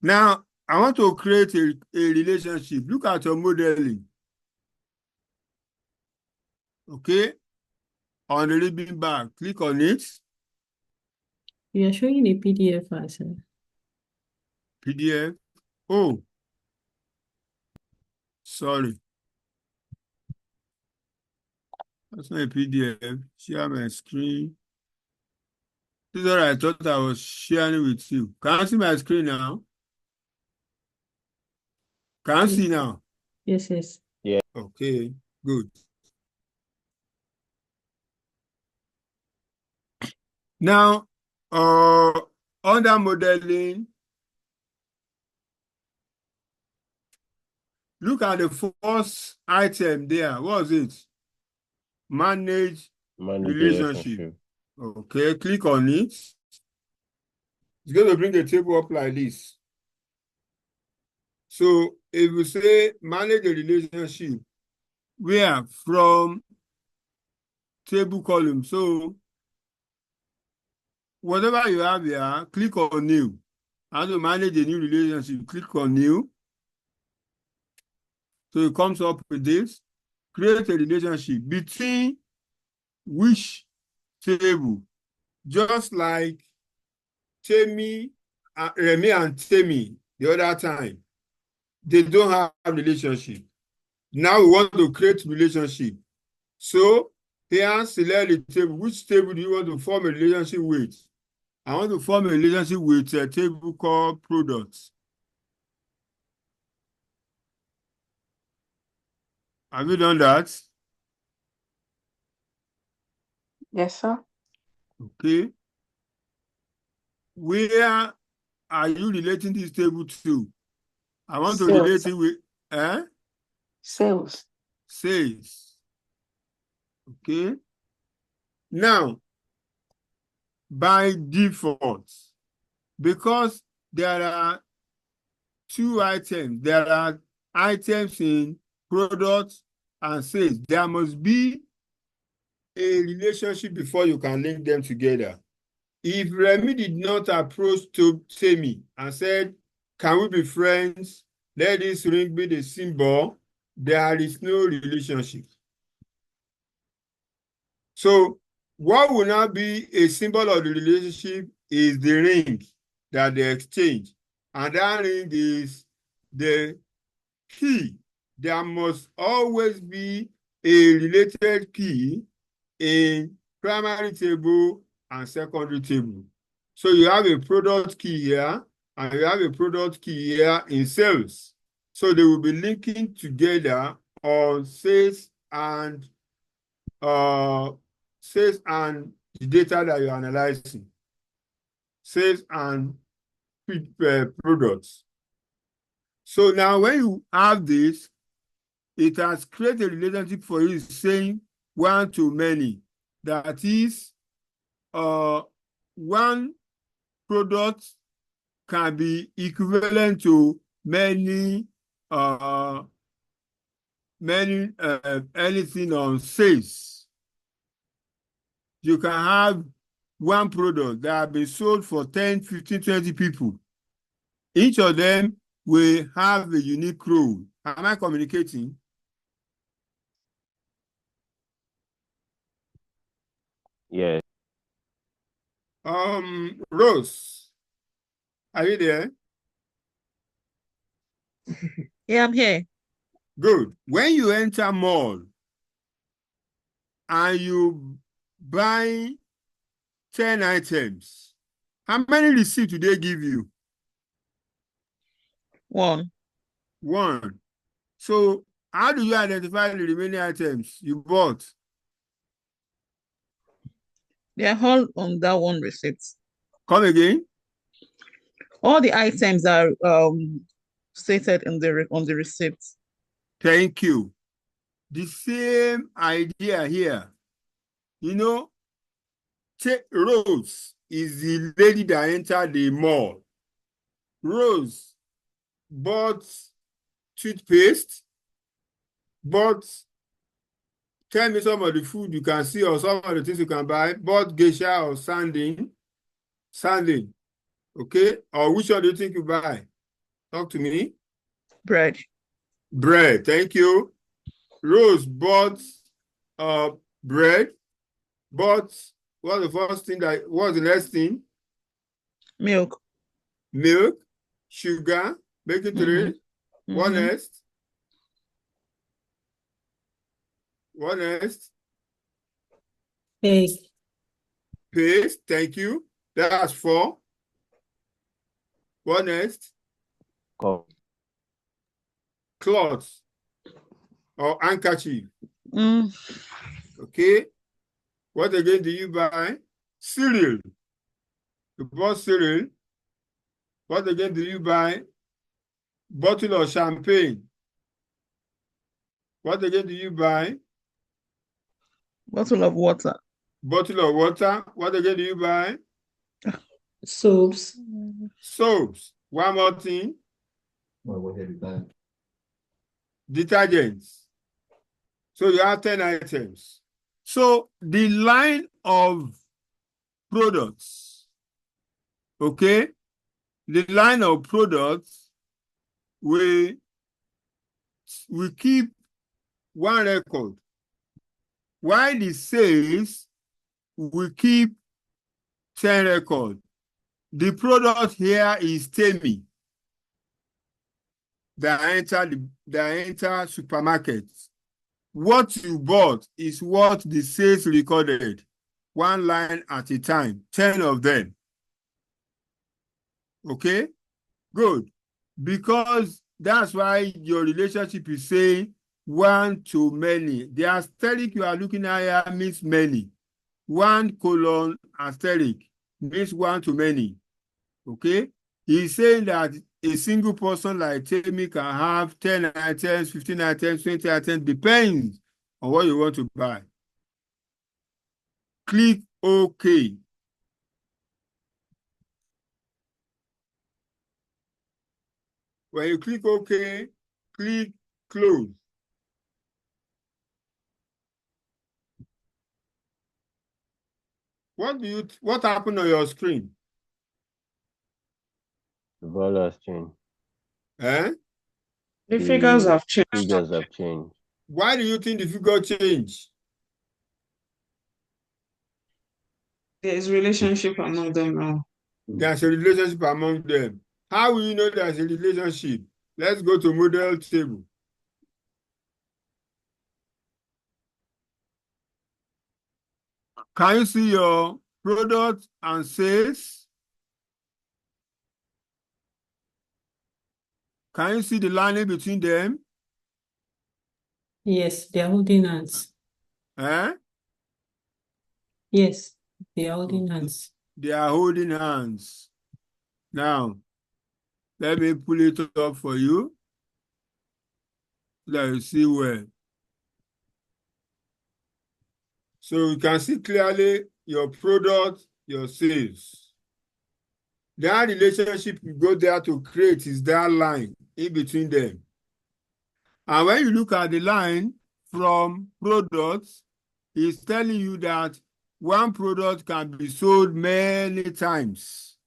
Now I want to create a relationship. Look at your modeling. Okay. On the ribbon bar, click on it. You are showing a PDF answer. PDF. Oh, sorry. That's not a PDF. Share my screen. This is what I thought I was sharing with you. Can you see my screen now? Can you see now? Yes, yes. Okay, good. Now, under modeling, look at the first item there. What was it? Manage relationship. Okay, click on it. It's going to bring the table up like this. So if you say manage a relationship, where from table column. So whatever you have here, click on new. How to manage a new relationship, click on new. So it comes up with this. Create a relationship between which table? Just like Remy and Temi the other time. They don't have a relationship. Now we want to create relationship. So here, select the table. Which table do you want to form a relationship with? I want to form a relationship with a table called products. Have you done that? Yes, sir. Okay. Where are you relating this table to? I want to relate it with sales. Sales. Okay. Now, by default, because there are two items, there are items in products and sales. There must be a relationship before you can link them together. If Remy did not approach to Temi and said, can we be friends? Let this ring be the symbol. There is no relationship. So what will now be a symbol of the relationship is the ring that they exchange. And that ring is the key. There must always be a related key in primary table and secondary table. So you have a product key here, and you have a product key here in sales. So they will be linking together on sales and the data that you're analyzing. Sales and products. So now when you have this, it has created a relationship for you saying one to many. That is, one product can be equivalent to many anything on sales. You can have one product that has been sold for 10, 15, 20 people. Each of them will have a unique role. Am I communicating? Yes. Rose, are you there? Yeah, I'm here. Good. When you enter mall and you buy 10 items, how many receipts do they give you? One. One. So how do you identify the remaining items you bought? They are all on that one receipt. Come again? All the items are stated in on the receipt. Thank you. The same idea here. You know, Rose is the lady that entered the mall. Rose bought toothpaste, bought, tell me some of the food you can see or some of the things you can buy, bought geisha or sanding, okay? Or which one do you think you buy? Talk to me. Bread. Bread, thank you. Rose bought bread, bought, what's the first thing what's the next thing? Milk. Milk, sugar, baking tray. What next? What next? Paste. Paste, thank you. That's 4. What next? Cloth or handkerchief. Okay. What again do you buy? Cereal. You bought cereal. What again do you buy? Bottle of champagne. What again do you buy? Bottle of water. Bottle of water. What again do you buy? Soaps. Soaps. One more thing. Detergents. So you have 10 items. So the line of products, okay? The line of products we keep one record. While the sales we keep 10 records. The product here is Temi that enter supermarkets. What you bought is what the sales recorded, one line at a time, 10 of them. Okay, good. Because that's why your relationship is saying one to many. The asterisk you are looking at here means many. 1: asterisk means one to many. Okay, he's saying that a single person like Temi can have 10 items, 15 items, 20 items, depends on what you want to buy. Click OK. When you click OK, click Close. What happened on your screen? The value has changed. Eh? The figures have changed. Figures have changed. Why do you think the figure changed? There is relationship among them now. There's a relationship among them. How will you know there's a relationship? Let's go to model table. Can you see your product and sales? Can you see the line between them? Yes, they are holding hands. Eh? Yes, they are holding hands. They are holding hands. Now, let me pull it up for you. that you see well. So you can see clearly your product, your sales. That relationship you go there to create is that line in between them. And when you look at the line from products, it's telling you that one product can be sold many times.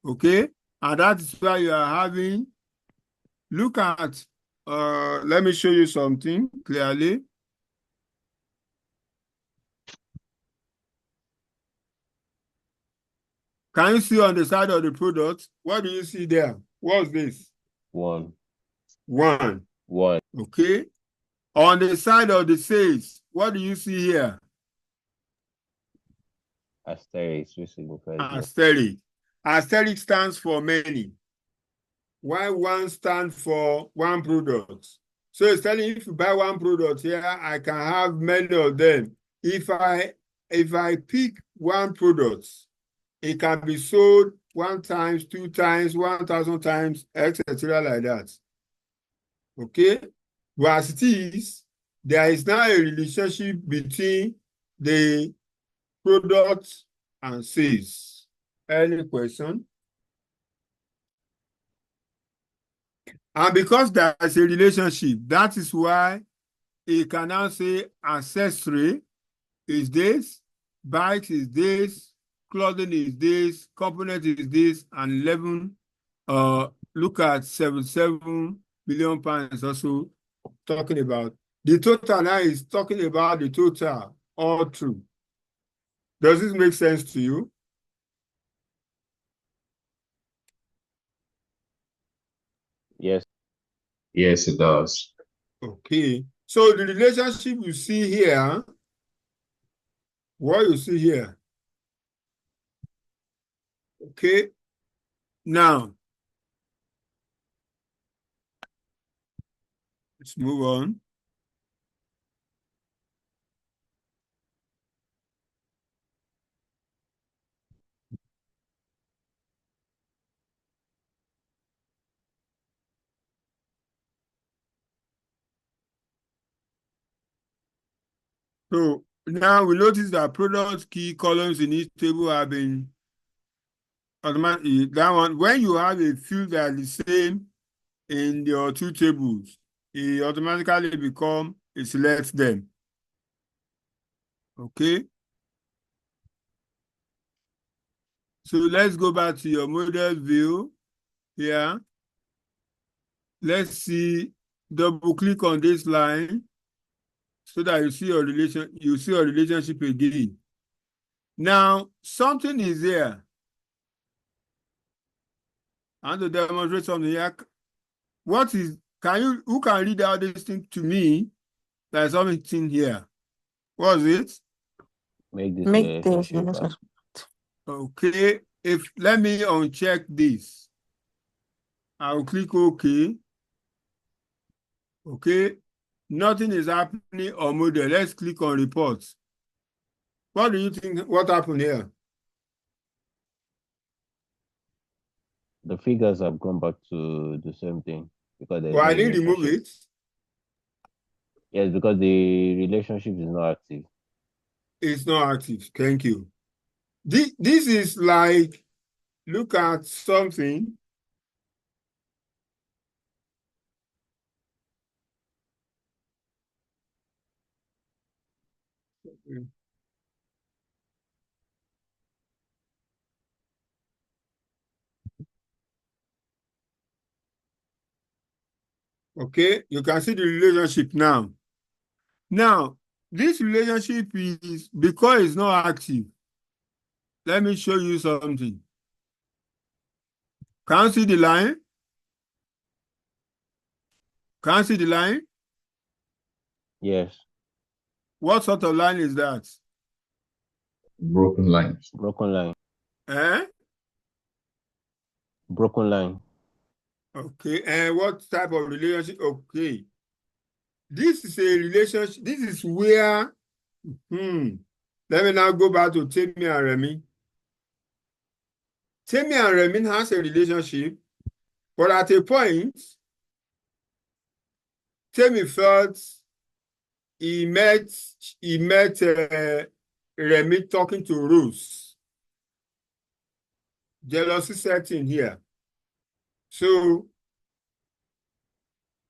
Okay? And that is why you are having, look at, let me show you something clearly. Can you see on the side of the product? What do you see there? What's this? One. One. One. Okay. On the side of the sales, what do you see here? Asterisk, which signifies more. Asterisk. Asterisk stands for many. Why one stands for one product? So it's telling you if you buy one product here, I can have many of them. If I pick one product, it can be sold 1 times, 2 times, 1,000 times, etc. like that. Okay? But as it is, there is now a relationship between the product and sales. Any question? And because there is a relationship, that is why it can now say accessory is this, bike is this, clothing is this, component is this, and 11, look at 77 billion pounds also talking about. The total now is talking about the total all through. Does this make sense to you? Yes. Yes, it does. Okay. So the relationship you see here, what you see here. Okay. Now, let's move on. So now we notice that product key columns in each table have been automatically, that one, when you have a field that is the same in your two tables, it automatically it selects them. Okay. So let's go back to your model view here. Let's see, double click on this line so that you see your relationship again. Now, something is there. I want to demonstrate something here. Who can read out this thing to me? There's something here. What is it? Make this Make the relationship. Okay. Let me uncheck this. I'll click OK. Okay. Nothing is happening on model. Let's click on reports. What do you think? What happened here? The figures have gone back to the same thing because there's Well, no I didn't remove relationship. it. Yes, because the relationship is not active. It's not active. Thank you. This is like, look at something. Okay, you can see the relationship now. Now, this relationship is because it's not active. Let me show you something. Can you see the line? Can you see the line? Yes. What sort of line is that? Broken lines. Broken line. Eh? Broken line. Okay, and what type of relationship? Okay. This is a relationship. This is where, let me now go back to Temi and Remy. Temi and Remy has a relationship, but at a point, Temi felt he met Remy talking to Rose. Jealousy setting here. So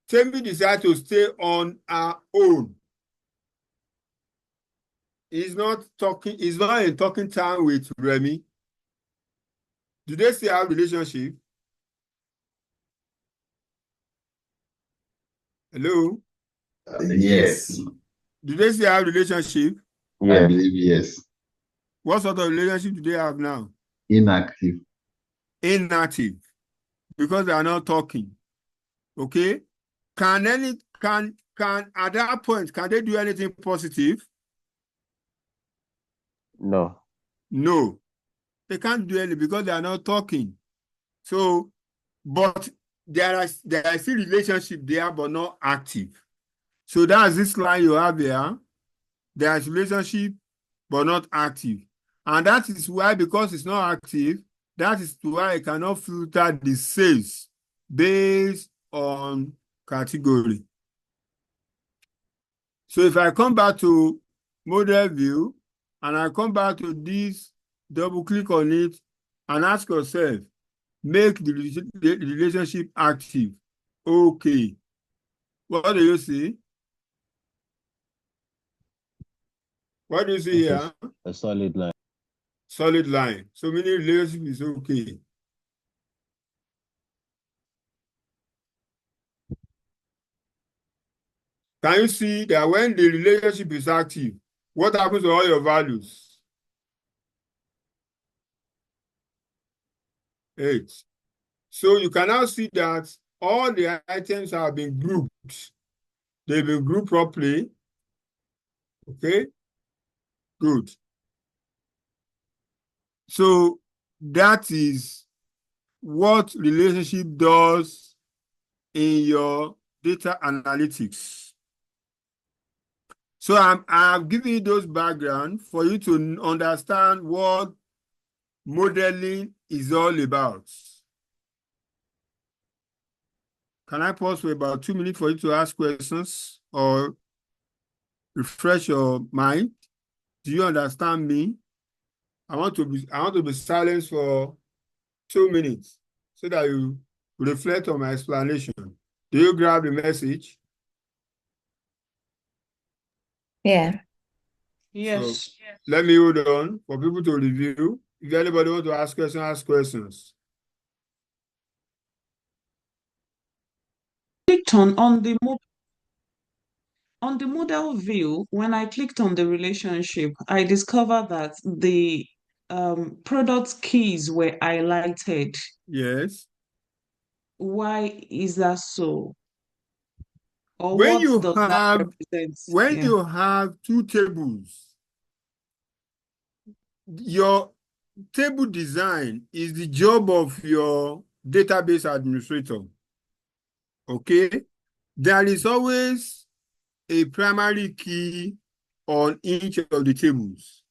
Temi decided to stay on her own. He's not in talking time with Remy. Do they still have relationship? Hello? Yes, Do they still have relationship? I Yeah. believe yes. What sort of relationship do they have now? Inactive. Inactive. Because they are not talking. Okay? Can at that point, can they do anything positive? No. No. They can't do anything because they are not talking. So, but there is still relationship there, but not active. So that's this line you have here. There is relationship, but not active. And that is why, because it's not active, that is why I cannot filter the sales based on category. So if I come back to model view, and I come back to this, double click on it, and ask yourself, make the relationship active. Okay. What do you see? What do you see here? A solid line. Solid line. So meaning relationship is okay. Can you see that when the relationship is active, what happens to all your values? 8. So you can now see that all the items have been grouped. They've been grouped properly. Okay? Good. So that is what relationship does in your data analytics. So I've given you those background for you to understand what modeling is all about. Can I pause for about 2 minutes for you to ask questions or refresh your mind? Do you understand me? I want to be silent for 2 minutes so that you reflect on my explanation. Do you grab the message? Yeah. Yes. So let me hold on for people to review. If anybody wants to ask questions, ask questions. Clicked on the model view. When I clicked on the relationship, I discovered that the product keys were highlighted. Yes. Why is that so? Or When what you does that have represent? when Yeah. you have two tables, your table design is the job of your database administrator. Okay? There is always a primary key on each of the tables.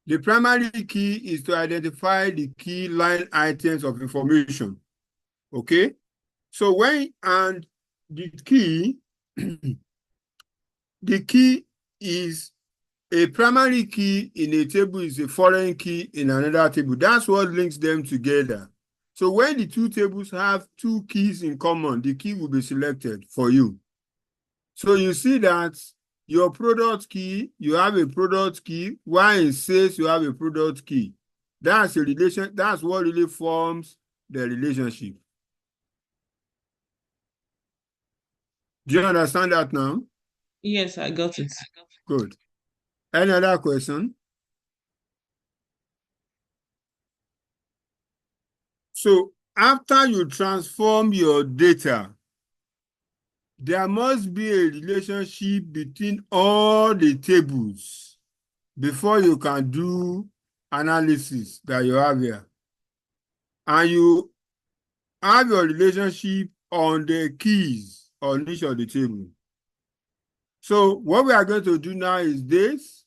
The primary key is to identify the key line items of information. Okay? So the key, the key is a primary key in a table is a foreign key in another table. That's what links them together. So when the two tables have two keys in common, the key will be selected for you. So you see that your product key, you have a product key, while in sales, you have a product key. That's a relation, that's what really forms the relationship. Do you understand that now? Yes, I got it. Good. Any other question? So after you transform your data, there must be a relationship between all the tables before you can do analysis that you have here. And you have your relationship on the keys on each of the table. So what we are going to do now is this.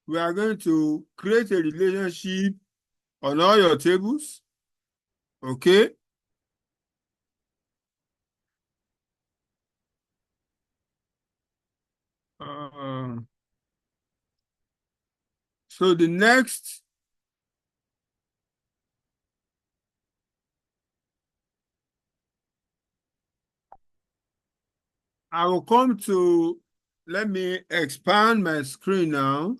We are going to create a relationship on all your tables. Okay? So the next I will come to, let me expand my screen now.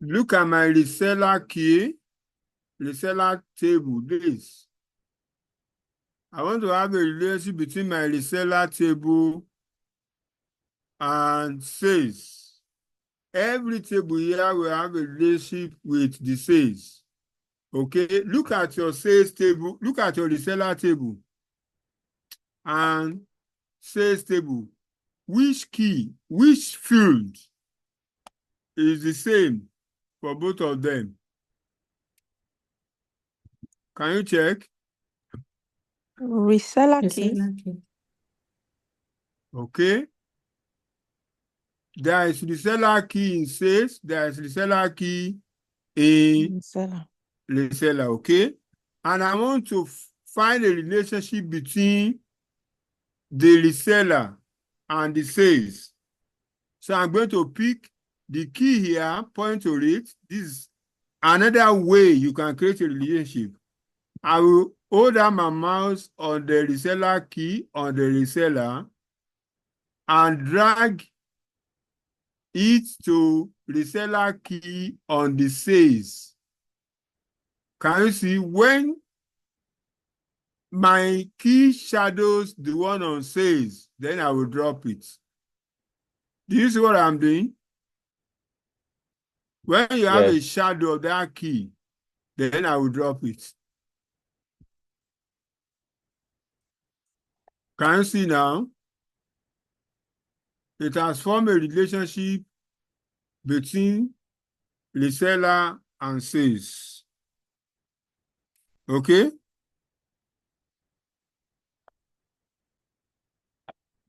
Look at my reseller key, reseller table, this. I want to have a relationship between my reseller table and sales. Every table here will have a relationship with the sales. Okay, look at your sales table, look at your reseller table and sales table. Which key, which field is the same for both of them? Can you check? Reseller key. Reseller key. Okay. There is reseller key in sales, there is reseller key in Reseller. reseller, okay? And I want to find a relationship between the reseller and the sales. So I'm going to pick the key here, point to it. This is another way you can create a relationship. I will hold down my mouse on the reseller key on the reseller and drag it to reseller key on the sales. Can you see when my key shadows the one on sales, then I will drop it. Do you see what I'm doing? When you have a Yes. shadow of that key, then I will drop it. Can you see now? It has formed a relationship between reseller and sales. Okay?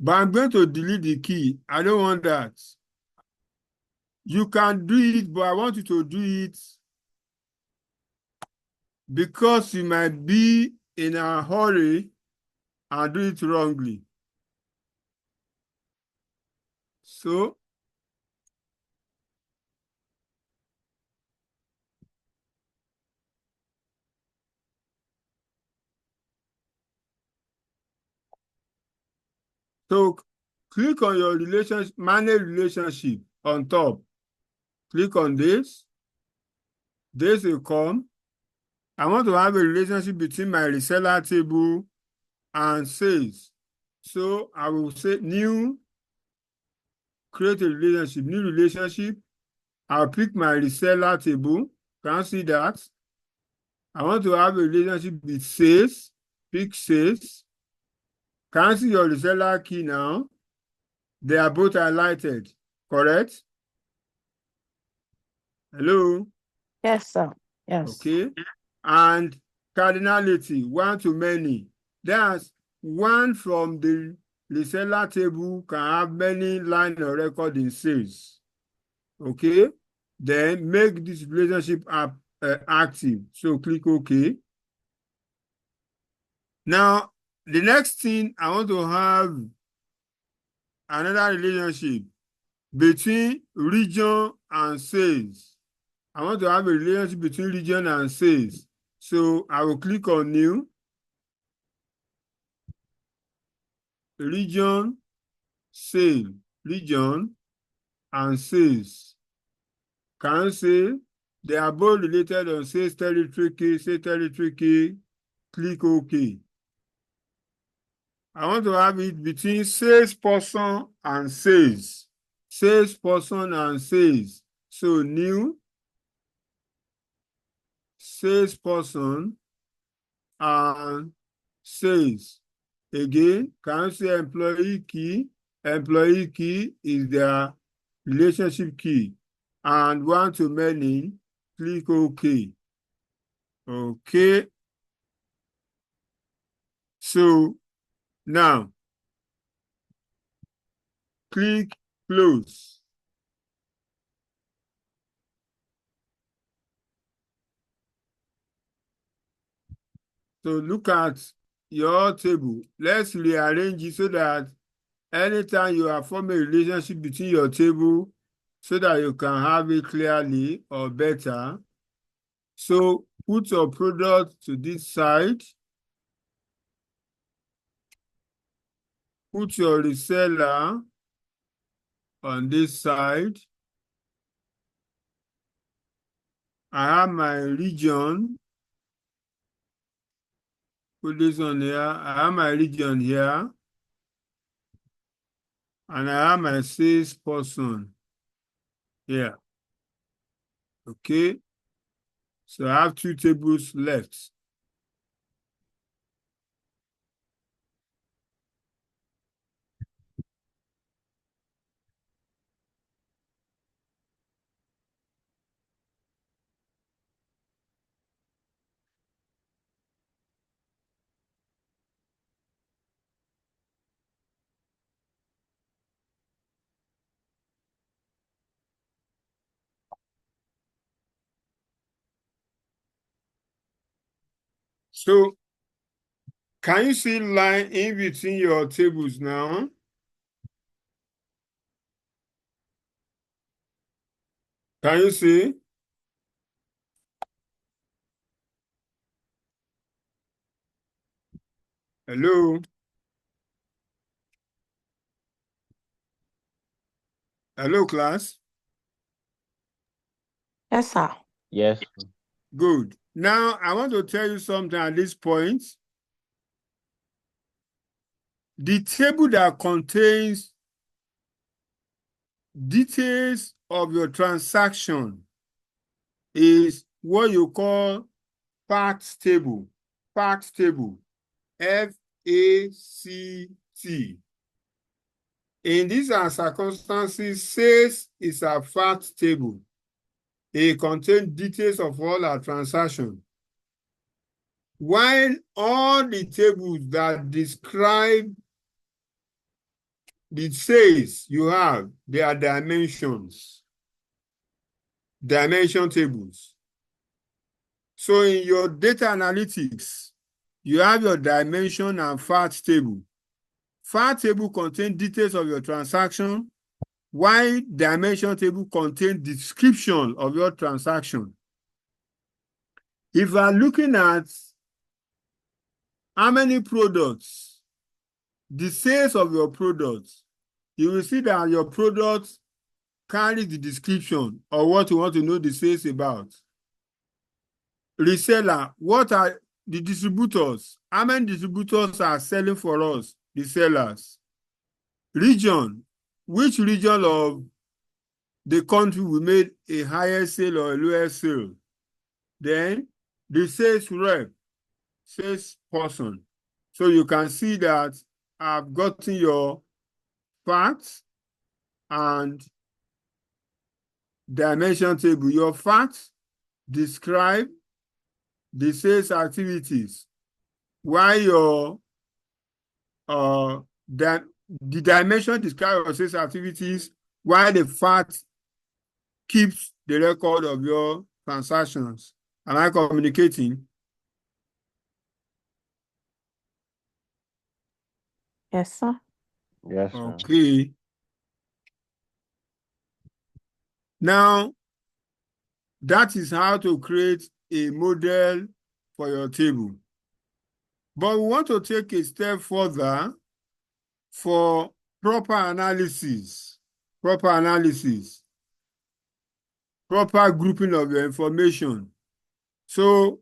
But I'm going to delete the key. I don't want that. You can do it, but I want you to do it because you might be in a hurry and do it wrongly. So, click on your relationship, manage relationship on top. Click on this. This will come. I want to have a relationship between my reseller table and sales. So I will say new, create a relationship, new relationship. I'll pick my reseller table. Can you see that? I want to have a relationship with sales. Pick sales. Can you see your reseller key now? They are both highlighted, correct? Hello? Yes, sir. Yes. Okay. And cardinality, one to many. That's one from the reseller table can have many lines of record in sales. Okay. Then make this relationship active. So click OK. Now, the next thing I want to have another relationship between region and sales. I want to have a relationship between region and sales. So I will click on new, region, sale, region, and sales. Can you see? They are both related on sales territory key, click OK. I want to have it between salesperson and sales. Salesperson and sales. So new, salesperson and sales. Again, can you see employee key? Employee key is their relationship key. And one to many, click OK. Okay. So now, click close. So look at your table. Let's rearrange it so that anytime you are forming a relationship between your table so that you can have it clearly or better. So put your product to this side. Put your reseller on this side. I have my region. Put this on here. I have my region here. And I have my sales person here. Okay. So I have 2 tables left. So can you see line in between your tables now? Can you see? Hello? Hello, class? Yes, sir. Yes. Good. Now, I want to tell you something at this point. The table that contains details of your transaction is what you call facts table. Facts table. FACT. In these circumstances, sales is a fact table. It contains details of all our transactions. While all the tables that describe the sales you have, they are dimensions. Dimension tables. So in your data analytics, you have your dimension and fact table. Fact table contains details of your transaction, while dimension table contains description of your transaction. If you are looking at how many products, the sales of your products, you will see that your products carry the description of what you want to know the sales about. Reseller, what are the distributors? How many distributors are selling for us, the sellers? Region, which region of the country we made a higher sale or a lower sale? Then the sales rep, sales person. So you can see that I've gotten your facts and dimension table. Your facts describe the sales activities, while your the dimension describe your sales activities, while the fact keeps the record of your transactions. Am I communicating? Yes, sir. Yes, sir. Okay. Now, that is how to create a model for your table. But we want to take a step further for proper analysis, proper grouping of your information. So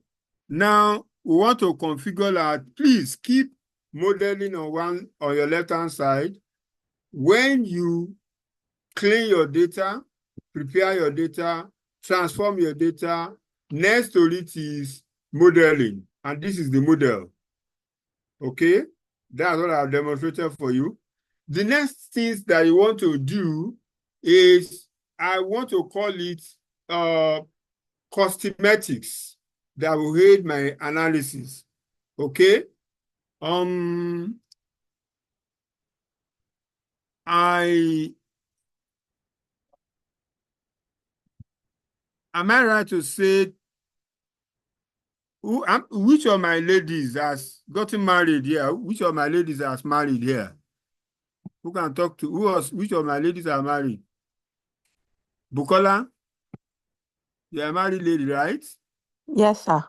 now we want to configure that. Please keep modeling on your left-hand side. When you clean your data, prepare your data, transform your data, next to it is modeling. And this is the model. Okay? That's what I've demonstrated for you. The next things that you want to do is, I want to call it cosmetics that will aid my analysis. Okay? Am I right to say Which of my ladies has gotten married here? Which of my ladies has married here? Who can talk to which of my ladies are married? Bukola, you are a married lady, right? Yes, sir.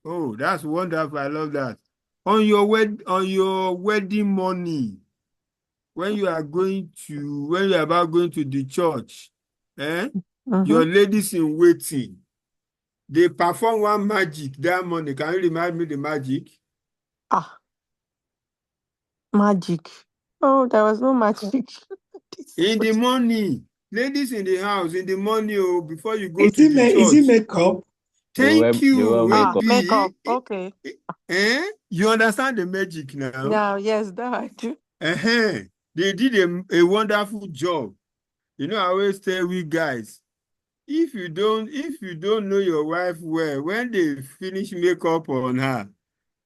Oh, that's wonderful. I love that. On your wedding money, when you are about going to the church, your ladies in waiting, they perform one magic that morning. Can you remind me the magic? Magic. Oh, there was no magic. In the morning, ladies in the house, in the morning, before you go Is to the it church. makeup? Thank you. Makeup. Okay. You understand the magic now? Yeah, yes, that I do. They did a wonderful job. You know, I always tell we guys, if you don't know your wife well, when they finish makeup on her,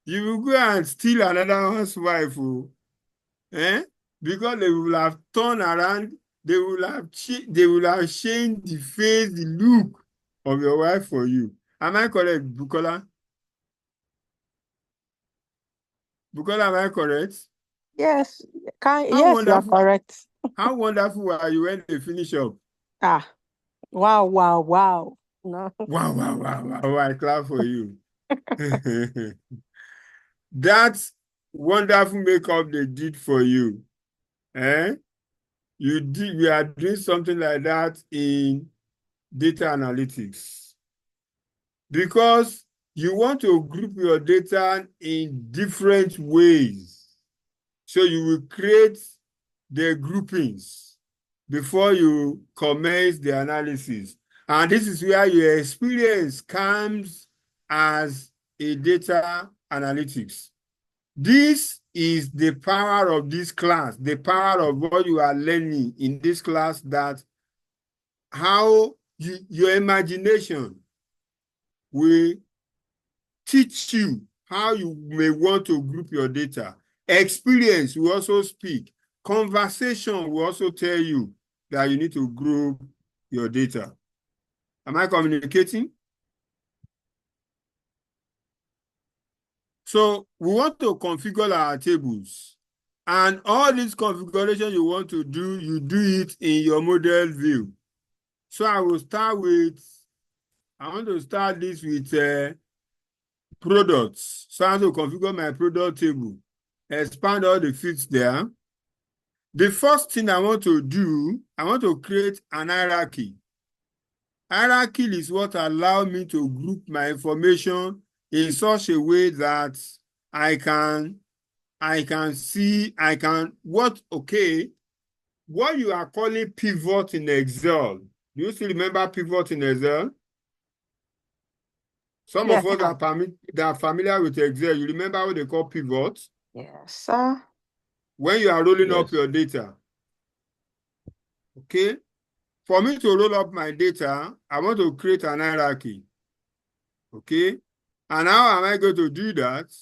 you will go and steal another one's wife. Because they will have turned around, they will have changed the face, the look of your wife for you. Am I correct, Bukola? Bukola, am I correct? Yes. Yes, you are correct. How wonderful are you when they finish up? Wow, wow, wow. No. Wow. I clap for you. That's wonderful makeup they did for you. We are doing something like that in data analytics. Because you want to group your data in different ways. So you will create the groupings before you commence the analysis. And this is where your experience comes as a data analytics. This is the power of this class, the power of what you are learning in this class, that how your imagination will teach you how you may want to group your data. Experience will also speak. Conversation will also tell you that you need to group your data. Am I communicating? So we want to configure our tables. And all this configuration you want to do, you do it in your model view. So I want to start this with products. So I want to configure my product table, expand all the fields there. The first thing I want to do, I want to create an hierarchy. Hierarchy is what allows me to group my information in such a way that what you are calling pivot in Excel. Do you still remember pivot in Excel? Some of us that are familiar with Excel, you remember what they call pivot? Yes, sir. When you are rolling up your data. Okay? For me to roll up my data, I want to create an hierarchy. Okay? And how am I going to do that?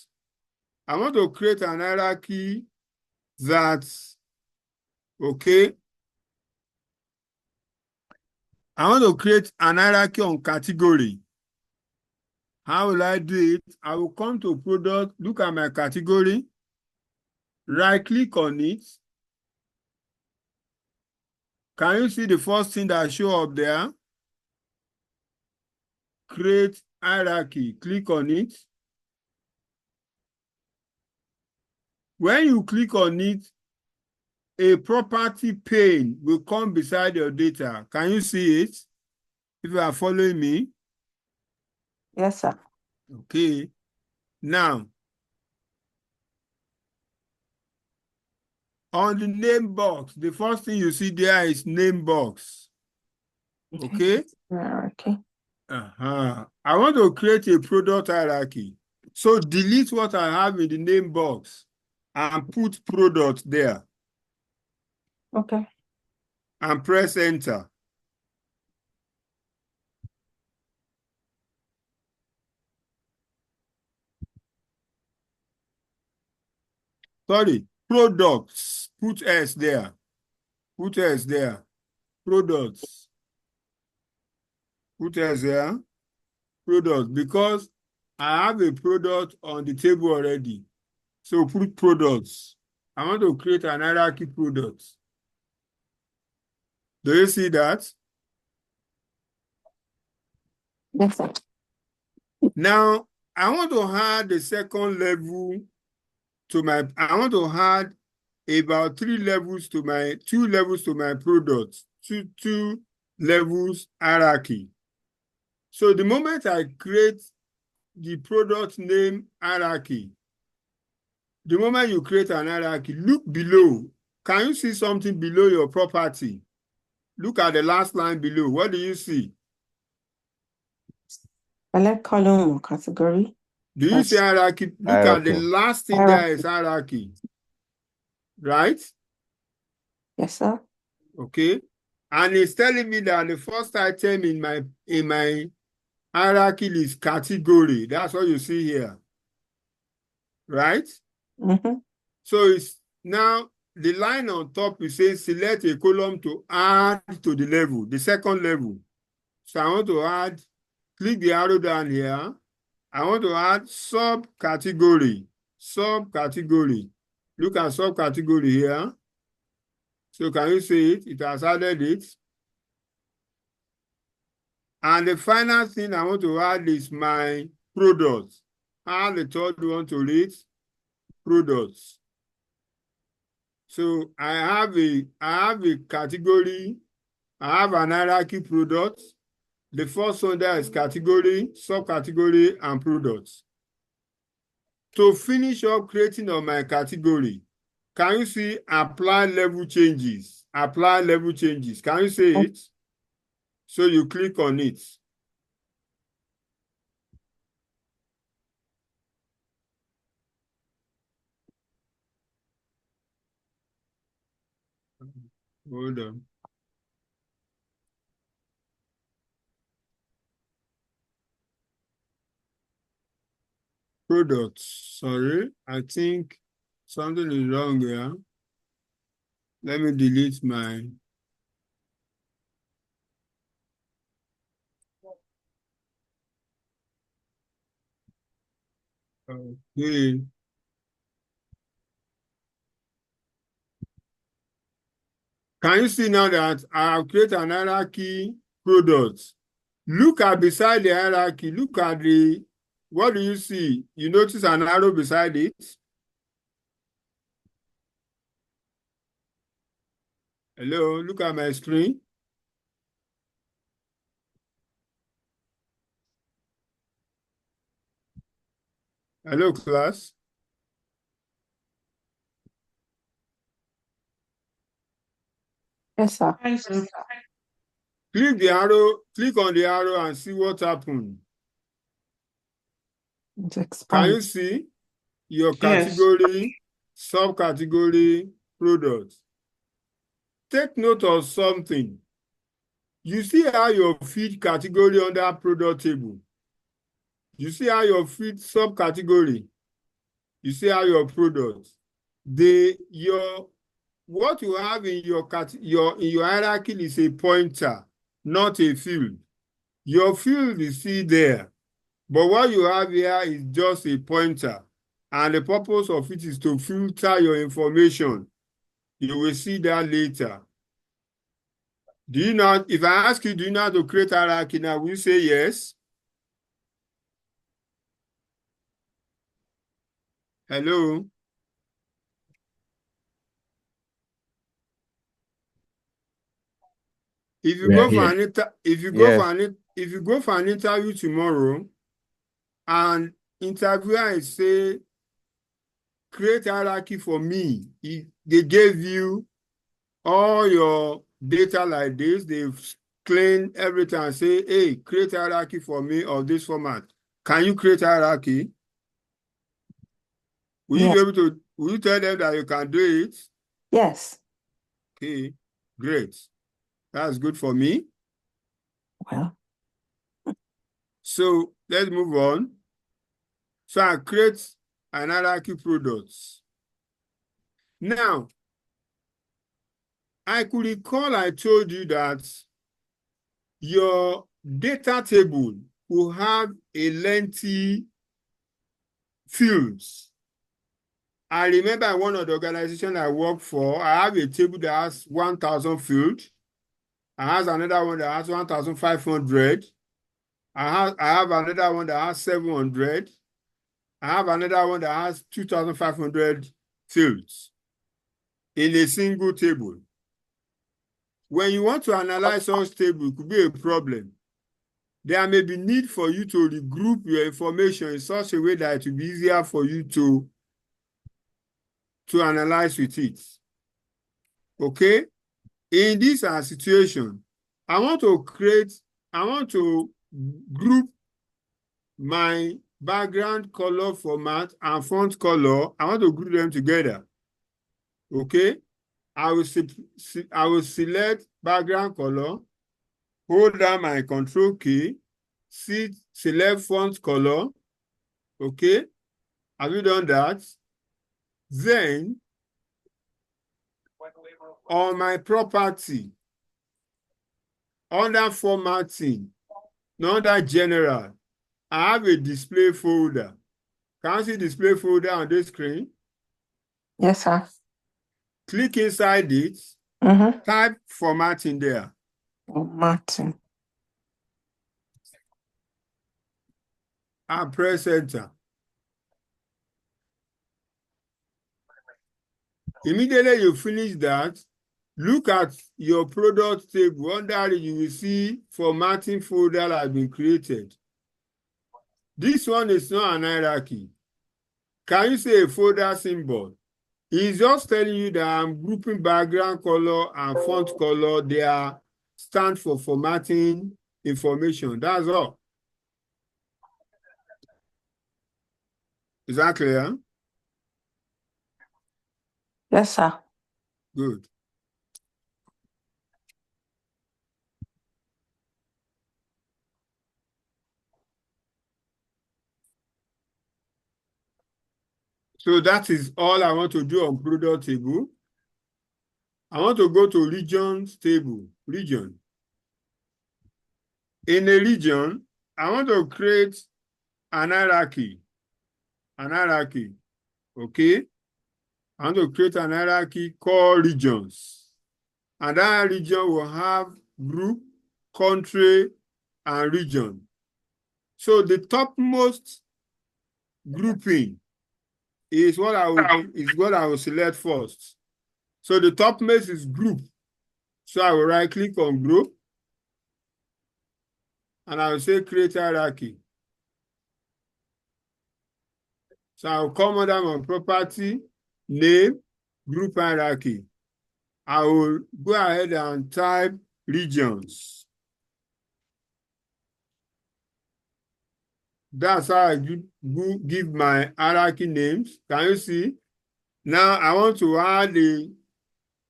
I want to create an hierarchy that's, okay? I want to create an hierarchy on category. How will I do it? I will come to product, look at my category, right-click on it. Can you see the first thing that show up there? Create hierarchy. Click on it. When you click on it, a property pane will come beside your data. Can you see it? If you are following me. Yes, sir. Okay. Now, on the name box, the first thing you see there is name box. Okay? Okay. I want to create a product hierarchy. So delete what I have in the name box and put product there. Okay. And press enter. Sorry, products. Put S there. Put S there. Products. Put S there. Products. Because I have a product on the table already. So put products. I want to create an hierarchy product. Do you see that? Yes, sir. Now, I want to add the second level to my, I want to add about 2 levels to my product, two levels hierarchy. So the moment I create the product name hierarchy, the moment you create an hierarchy, look below. Can you see something below your property? Look at the last line below. What do you see? Select column or category. Do you see hierarchy? Look at the Hierarchy. last thing there is hierarchy. Right? Yes, sir. Okay. And it's telling me that the first item in my hierarchy is category. That's what you see here. Right? Mm-hmm. So it's now the line on top, it says select a column to add to the level, the second level. So I want to add, click the arrow down here. I want to add subcategory. Look at subcategory here. So can you see it? It has added it. And the final thing I want to add is my products. Add the third one to it, products. So I have a category, I have an hierarchy product. The first one there is category, subcategory, and products. To finish up creating on my category, can you see apply level changes? Apply level changes. Can you see it? So you click on it. Hold on. Products. Sorry, I think something is wrong here. Let me delete my. Okay. Can you see now that I have created an hierarchy product? Look at beside the hierarchy. Look at the, what do you see? You notice an arrow beside it? Hello, look at my screen. Hello, class. Yes, sir. Click the arrow, click on the arrow and see what happened. It Can expands. you see your Yes. category, subcategory, products? Take note of something. You see how your feed category under product table. You see how your feed subcategory. You see how your products. What you have in your hierarchy is a pointer, not a field. Your field is still there, but what you have here is just a pointer, and the purpose of it is to filter your information. You will see that later. Do you know, if I ask you, do you know how to create hierarchy now, will you say yes? Hello? If you go for an if you go for an interview tomorrow, and interviewer is say, create hierarchy for me. They gave you all your data like this, they've cleaned everything and say, hey, create hierarchy for me of this format. Can you create hierarchy? Will you be able to, will you tell them that you can do it? Yes. Okay, great. That's good for me. Well. So let's move on. So I create an hierarchy products. Now, I could recall I told you that your data table will have a lengthy fields. I remember one of the organizations I work for, I have a table that has 1,000 fields. I have another one that has 1,500. I have another one that has 700. I have another one that has 2,500 fields in a single table. When you want to analyze such table, it could be a problem. There may be need for you to regroup your information in such a way that it will be easier for you to analyze with it. Okay? In this situation, I want to group my background color format and font color. I want to group them together. Okay? I will select background color, hold down my control key, select font color. Okay? Have you done that? Then, on my property, under formatting, under general, I have a display folder. Can you see display folder on this screen? Yes, sir. Click inside it, type formatting there. Formatting. And press enter. Immediately you finish that, look at your product table. Under it, you will see formatting folder has been created. This one is not an hierarchy. Can you say a folder symbol? It's just telling you that I'm grouping background color and font color. They are stand for formatting information. That's all. Is that clear? Yes, sir. Good. So that is all I want to do on product table. I want to go to regions table, region. In a region, I want to create an hierarchy. Okay? I want to create an hierarchy called regions. And that region will have group, country, and region. So the topmost grouping is what I will select first. So the topmost is group. So I will right click on group and I will say create hierarchy. So I will come under my property, name, group hierarchy. I will go ahead and type regions. That's how I give my hierarchy names. Can you see? Now I want to add the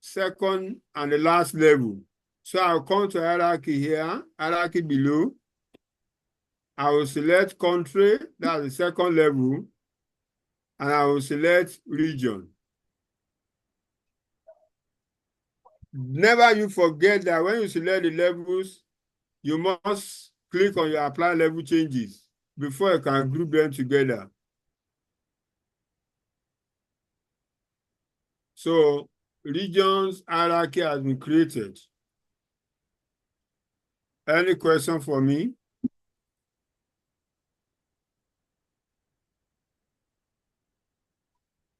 second and the last level. So I'll come to hierarchy here, hierarchy below. I will select country, that's the second level, and I will select region. Never you forget that when you select the levels, you must click on your apply level changes before you can group them together. So regions hierarchy has been created. Any question for me?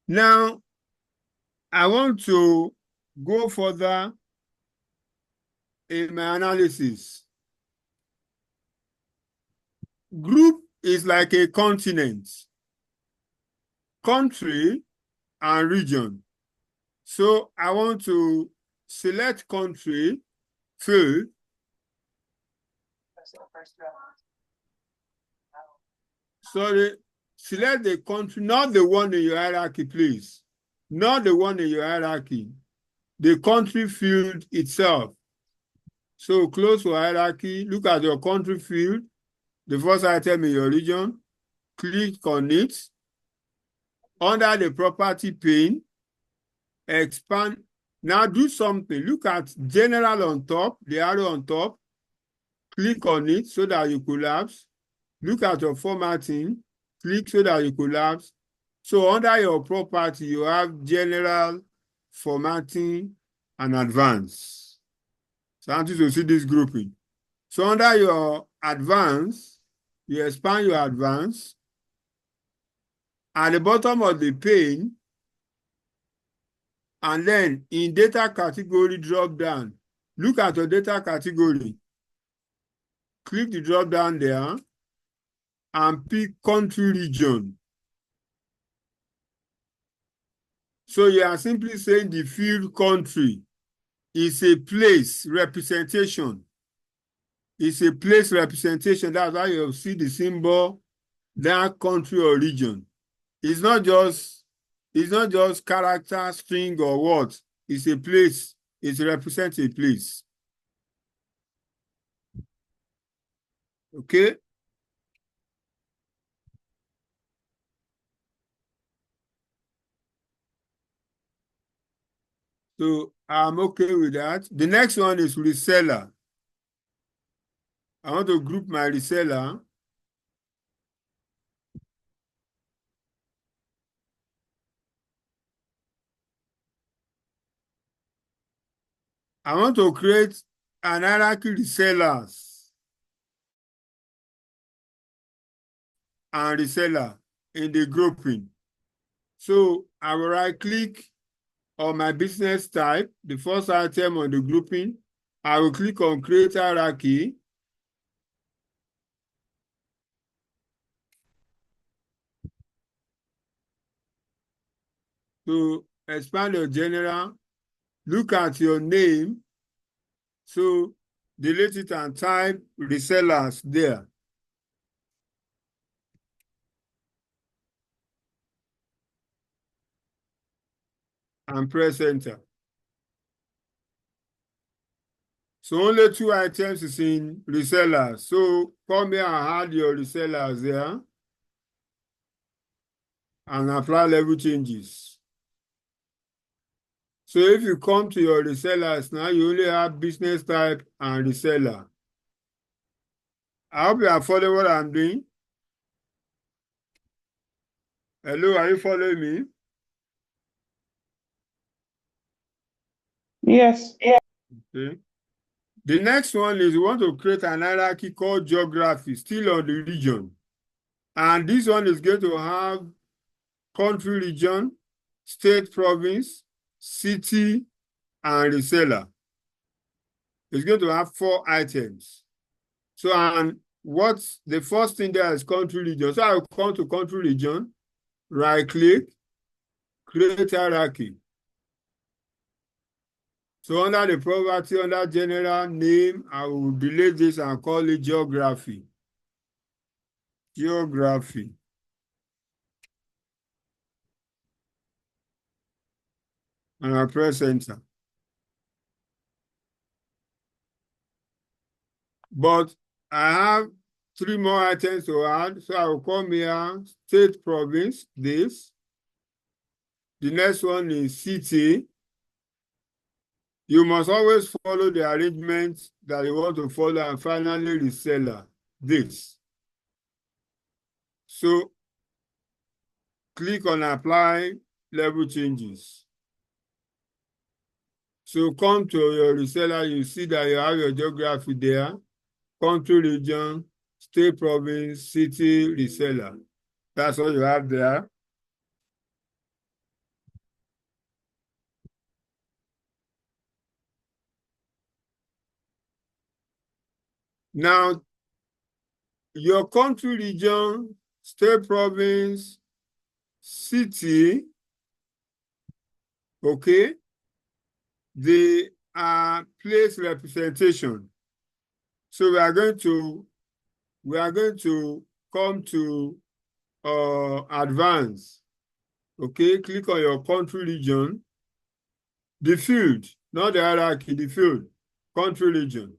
Now, I want to go further in my analysis. Group is like a continent, country, and region. So I want to select country, field. Sorry, select the country, not the one in your hierarchy, please. Not the one in your hierarchy. The country field itself. So close to hierarchy, look at your country field, the first item in your region, click on it. Under the property pane, expand. Now do something. Look at general on top, the arrow on top. Click on it so that you collapse. Look at your formatting. Click so that you collapse. So under your property, you have general, formatting, and advanced. So I want you to see this grouping. So under your advanced, you expand your advanced. At the bottom of the pane, and then in data category drop down, look at your data category. Click the drop down there and pick country region. So you are simply saying the field country is a place representation. It's a place representation. That's why you see the symbol, that country or region. It's not just character, string, or what. It's a place. It represents a place. Okay? So I'm okay with that. The next one is reseller. I want to group my reseller. I want to create an hierarchy resellers and reseller in the grouping. So I will right click on my business type, the first item on the grouping. I will click on create hierarchy. To expand your general, look at your name. So delete it and type resellers there. And press enter. So only 2 items is in resellers. So come here and add your resellers there and apply level changes. So if you come to your resellers now, you only have business type and reseller. I hope you are following what I'm doing. Hello, are you following me? Yes. Okay. The next one is we want to create an hierarchy called geography, still on the region. And this one is going to have country, region, state, province, city, and reseller. It's going to have 4 items. So, and what's the first thing there is country, region. So I'll come to country, region, right click, create hierarchy. So under the property, under general name, I will delete this and call it geography. Geography. And I press enter. But I have 3 more items to add. So I will come here, state, province, this. The next one is city. You must always follow the arrangement that you want to follow, and finally reseller, this. So click on apply level changes. So come to your reseller, you see that you have your geography there, country, region, state, province, city, reseller. That's what you have there. Now, your country, region, state, province, city, okay, they are place representation. So we are going to come to advance. Okay, click on your country, region, the field, not the hierarchy, the field, country, region.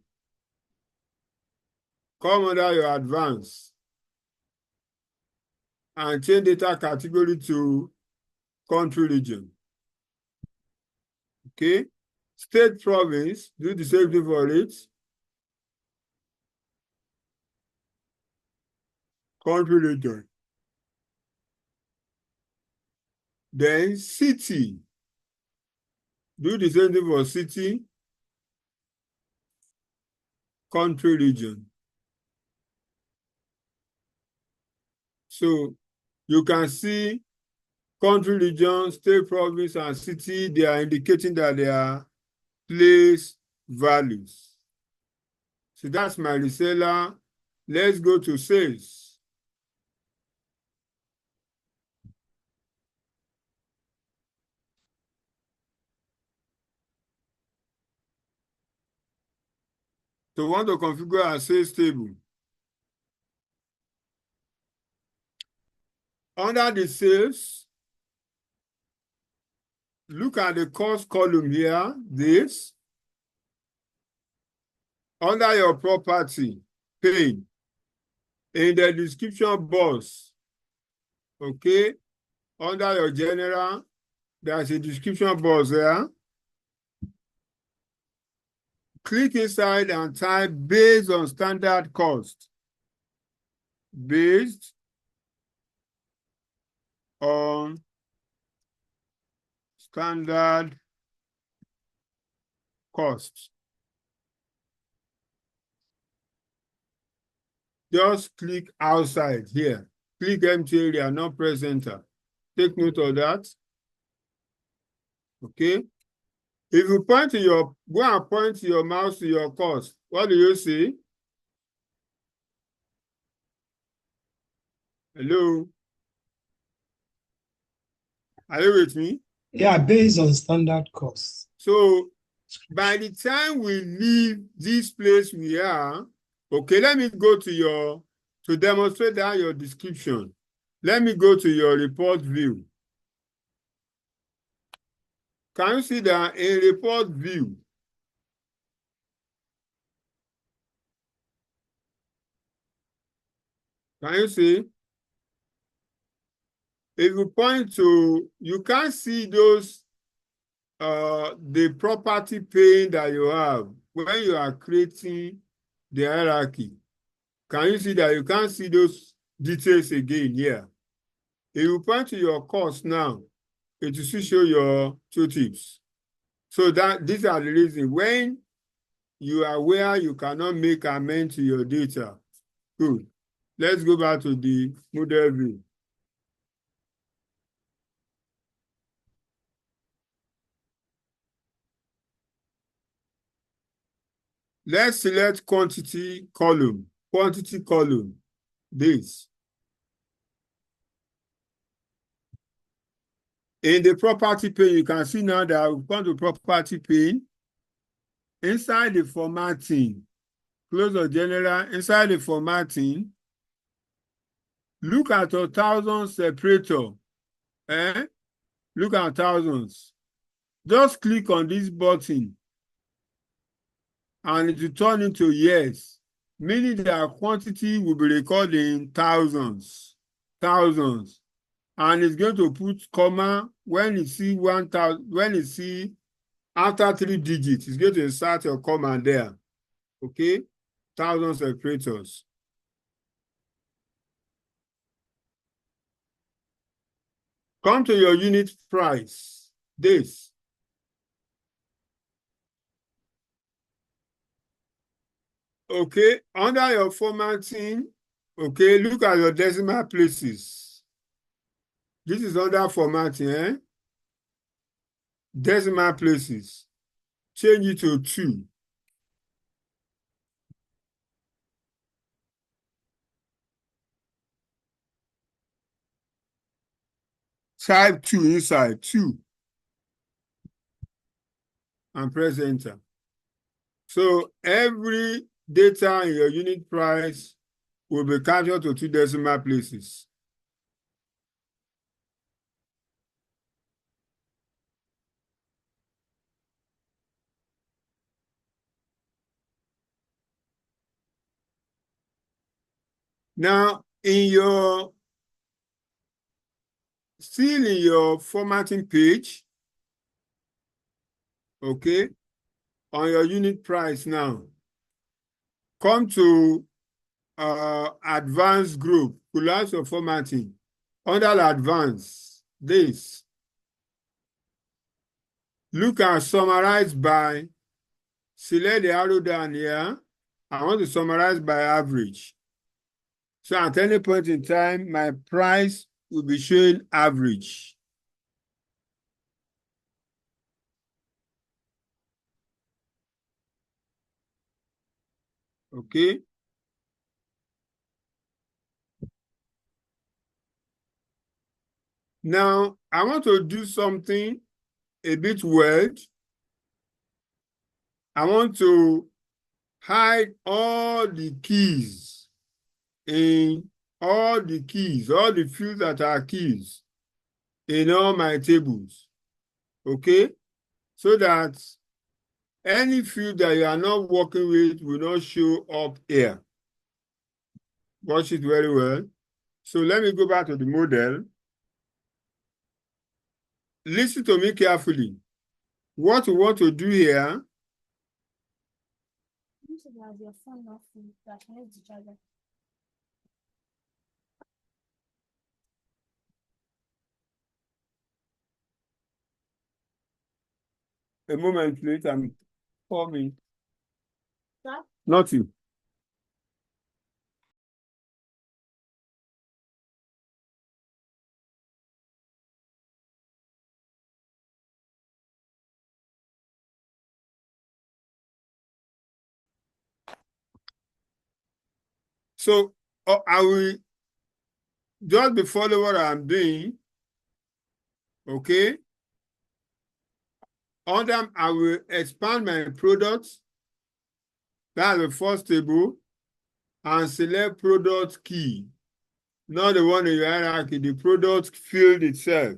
Come under your advance and change data category to country, region. Okay, state, province, do the same thing for it. Country, region. Then city. Do the same thing for city, country, region. So you can see country, region, state, province, and city, they are indicating that they are place values. So that's my reseller. Let's go to sales. So we want to configure our sales table. Under the sales, look at the cost column here, this. Under your property, paid, in the description box, okay? Under your general, there's a description box there. Click inside and type based on standard cost. Based on standard cost. Just click outside here. Click empty area, not press enter. Take note of that. Okay. If you point to your, go and point your mouse to your cost, what do you see? Hello? Are you with me? Yeah, based on standard costs. So by the time we leave this place we are, okay, let me go to your, to demonstrate that your description. Let me go to your report view. Can you see that in report view? Can you see? If you point to, you can't see those, the property pane that you have when you are creating the hierarchy. Can you see that you can't see those details again here? If you point to your cost now, it will still show your tooltips. So that these are the reasons when you are where you cannot make amend to your data. Good. Let's go back to the model view. Let's select quantity column. Quantity column. This. In the property pane, you can see now that we've gone to property pane. Inside the formatting, close the general, inside the formatting, look at your thousands separator. Look at thousands. Just click on this button and it will turn into yes, meaning that quantity will be recorded in thousands. Thousands. And it's going to put comma when you see 1,000, when you see after 3 digits, it's going to insert your comma there. Okay? Thousands separators. Come to your unit price. This. Okay, under your formatting, okay, look at your decimal places. This is under formatting, Decimal places. Change it to 2. Type 2 inside, 2. And press enter. So every data in your unit price will be captured to 2 decimal places. Now, still in your formatting page, okay, on your unit price now, come to advanced group, collapse of formatting. Under advanced, this, Look at summarize by, select the arrow down here. I want to summarize by average. So at any point in time, my price will be showing average. Okay. Now, I want to do something a bit weird. I want to hide all the keys all the fields that are keys in all my tables. Okay? So that any field that you are not working with will not show up here. Watch it very well. So let me go back to the model. Listen to me carefully. What we want to do here, a moment, please, I'm coming. Not you. So I will just be following what I'm doing. Okay. On them, I will expand my products. That's the first table. And select product key. Not the one in your hierarchy, the product field itself.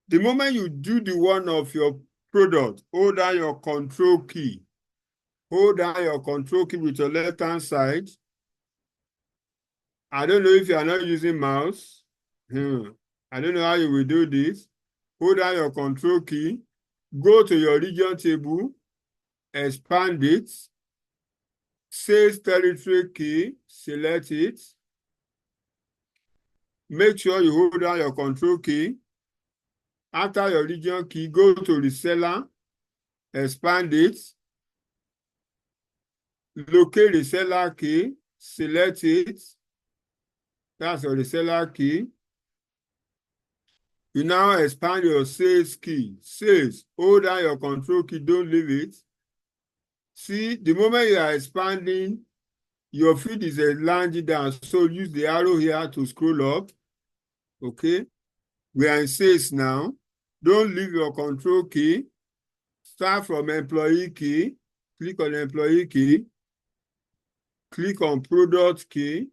The moment you do the one of your product, hold down your control key. Hold down your control key with your left-hand side. I don't know if you are not using mouse. I don't know how you will do this. Hold down your control key. Go to your region table. Expand it. Sales territory key. Select it. Make sure you hold down your control key. After your region key, go to reseller. Expand it. Locate reseller key. Select it. That's your reseller key. You now expand your sales key. Sales, hold down your control key, don't leave it. See, the moment you are expanding, your feed is landing down. So use the arrow here to scroll up. Okay. We are in sales now. Don't leave your control key. Start from employee key. Click on employee key. Click on product key.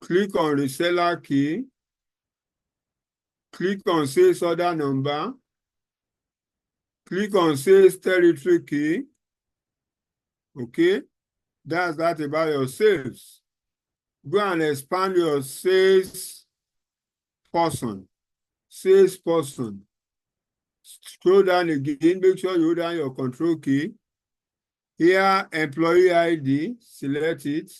Click on reseller key. Click on sales order number. Click on sales territory key. Okay. That's that about your sales. Go and expand your sales person. Sales person. Scroll down again. Make sure you hold down your control key. Here, employee ID. Select it.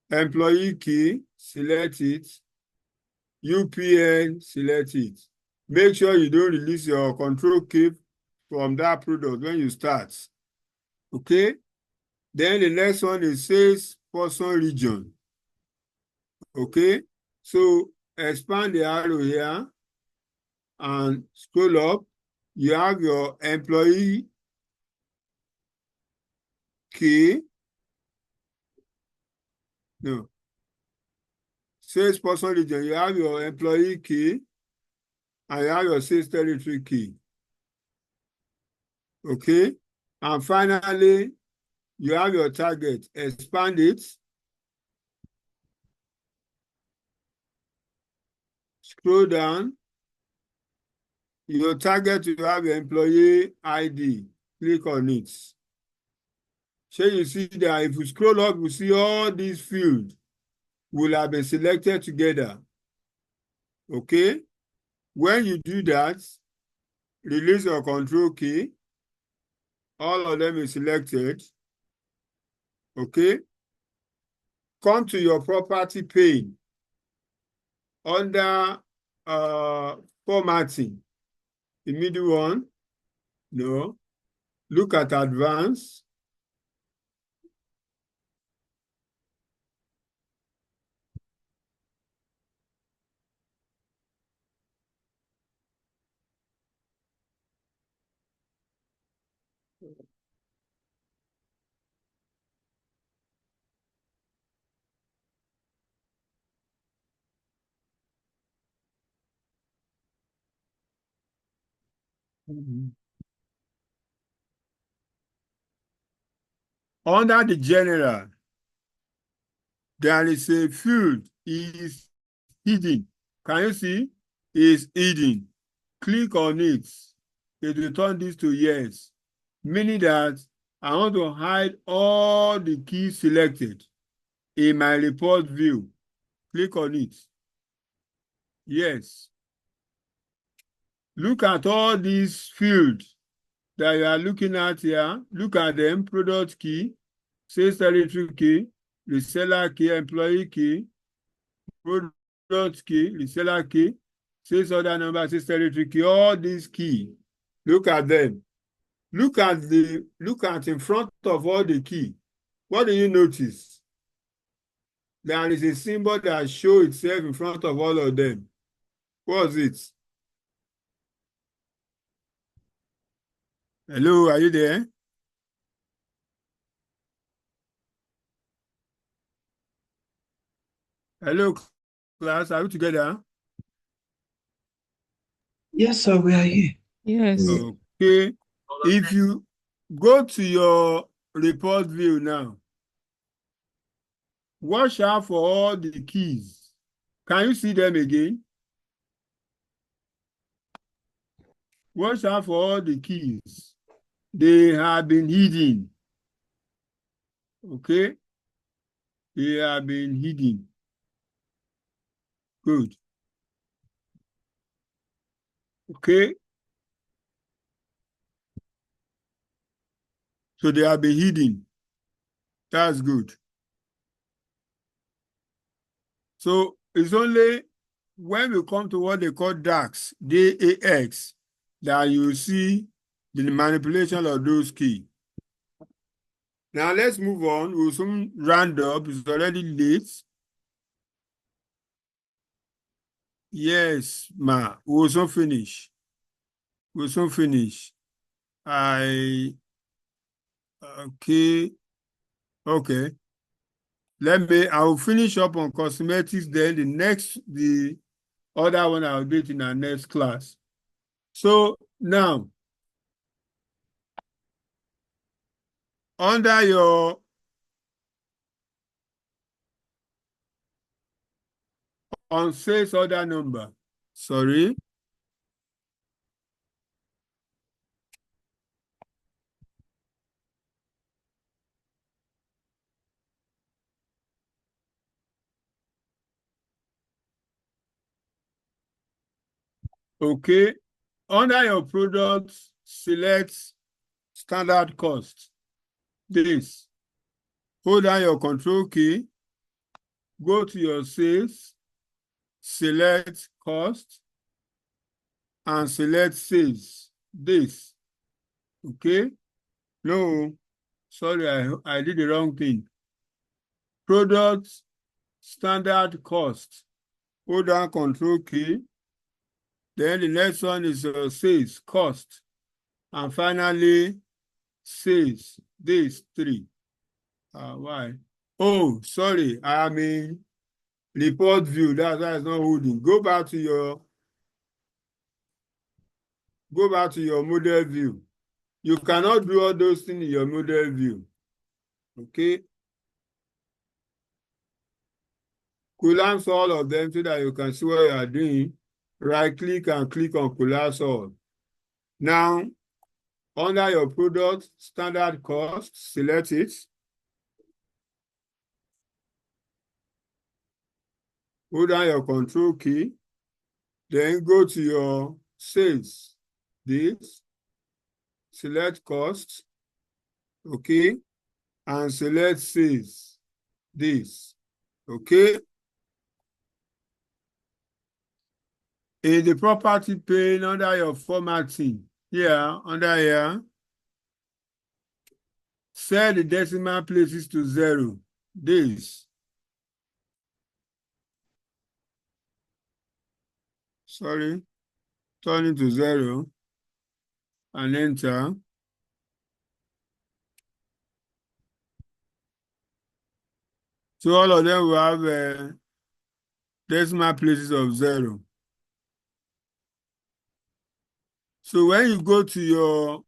Employee key. Select it. UPN. Select it. Make sure you don't release your control key from that product when you start. Okay? Then the next one is sales person region. Okay? So expand the arrow here and scroll up. You have your employee key. No. Sales person region. You have your employee key and you have your sales territory key. Okay? And finally, you have your target. Expand it. Scroll down. Your target, you have your employee ID. Click on it. So you see that if you scroll up, you see all these fields will have been selected together. Okay? When you do that, release your control key. All of them is selected. Okay? Come to your property pane. Under formatting. The middle one? No. Look at advanced. Under the general, there is a field is hidden. Can you see? Is hidden. Click on it. It will turn this to yes, meaning that I want to hide all the keys selected in my report view. Click on it. Yes. Look at all these fields that you are looking at here. Look at them: product key, sales territory key, reseller key, employee key, product key, reseller key, sales order number, sales territory key, all these keys. Look at them. Look at in front of all the key. What do you notice? There is a symbol that shows itself in front of all of them. What's it? Hello, are you there? Hello, class, are we together? Yes, sir, we are here. Yes. Okay. If you go to your report view now, watch out for all the keys. Can you see them again? Watch out for all the keys. They have been hidden. Okay? They have been hidden. Good. Okay? So they have been hidden. That's good. So it's only when we come to what they call DAX, DAX, that you see the manipulation of those keys. Now let's move on. We'll soon round up. It's already late. Yes, ma. We'll soon finish. We'll soon finish. Okay. Okay. I'll finish up on cosmetics, then the other one I'll do it in our next class. So now, under your on sales order number, sorry. Okay, under your product, select standard cost. This. Hold down your control key, go to your sales, select cost, and select sales. This. Okay? No, sorry, I did the wrong thing. Product, standard cost. Hold down control key. Then the next one is sales, cost. And finally, sales. This 3. Why? Oh, sorry, I am in report view. That's why it's not holding. Go back to your model view. You cannot do all those things in your model view. Okay? Collapse all of them so that you can see what you are doing. Right click and click on collapse all. Now, under your product, standard cost, select it. Hold down your control key. Then go to your sales. This. Select cost. Okay. And select sales. This. Okay. In the property pane under your formatting, here, under here, set the decimal places to 0. This. Sorry. Turn it to 0 and enter. So all of them will have decimal places of 0. So when you go to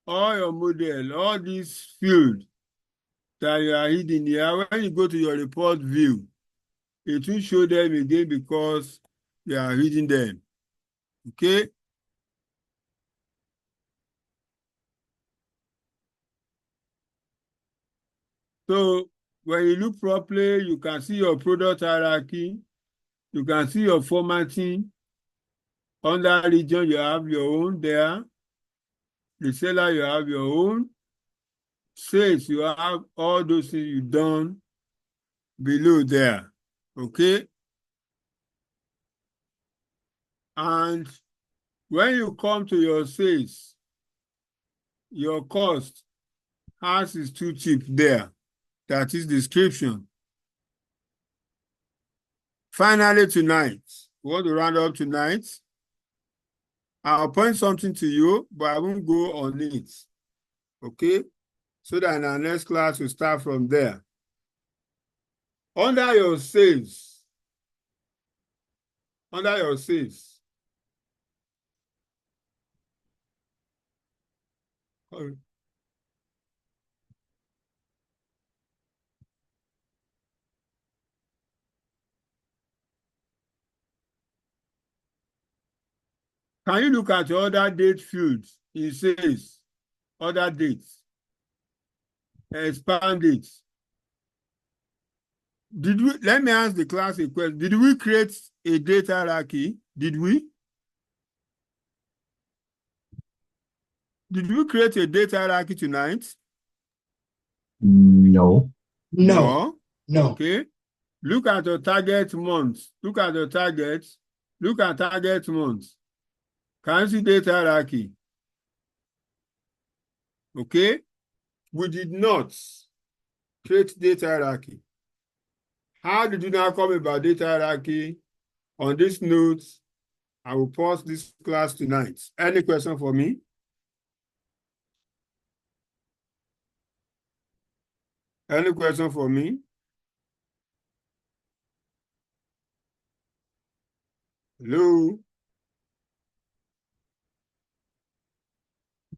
all your model, all these fields that you are hidden here, when you go to your report view, it will show them again because you are reading them. Okay? So when you look properly, you can see your product hierarchy. You can see your formatting. Under region, you have your own there. The seller, you have your own. Sales, you have all those things you've done below there. Okay? And when you come to your sales, your cost has its 2 chip there. That is description. Finally, tonight, we want to round up tonight. I'll point something to you, but I won't go on it. Okay? So that in our next class, we'll start from there. Under your sales, can you look at your other date fields? It says other dates. Expand it. Let me ask the class a question. Did we create a data hierarchy? Did we? Did we create a data hierarchy tonight? No. No. No. Okay. Look at your target month. Look at your target. Look at target month. Can you see data hierarchy? Okay. We did not create data hierarchy. How did you now come about data hierarchy? On this note, I will pause this class tonight. Any question for me? Any question for me? Hello?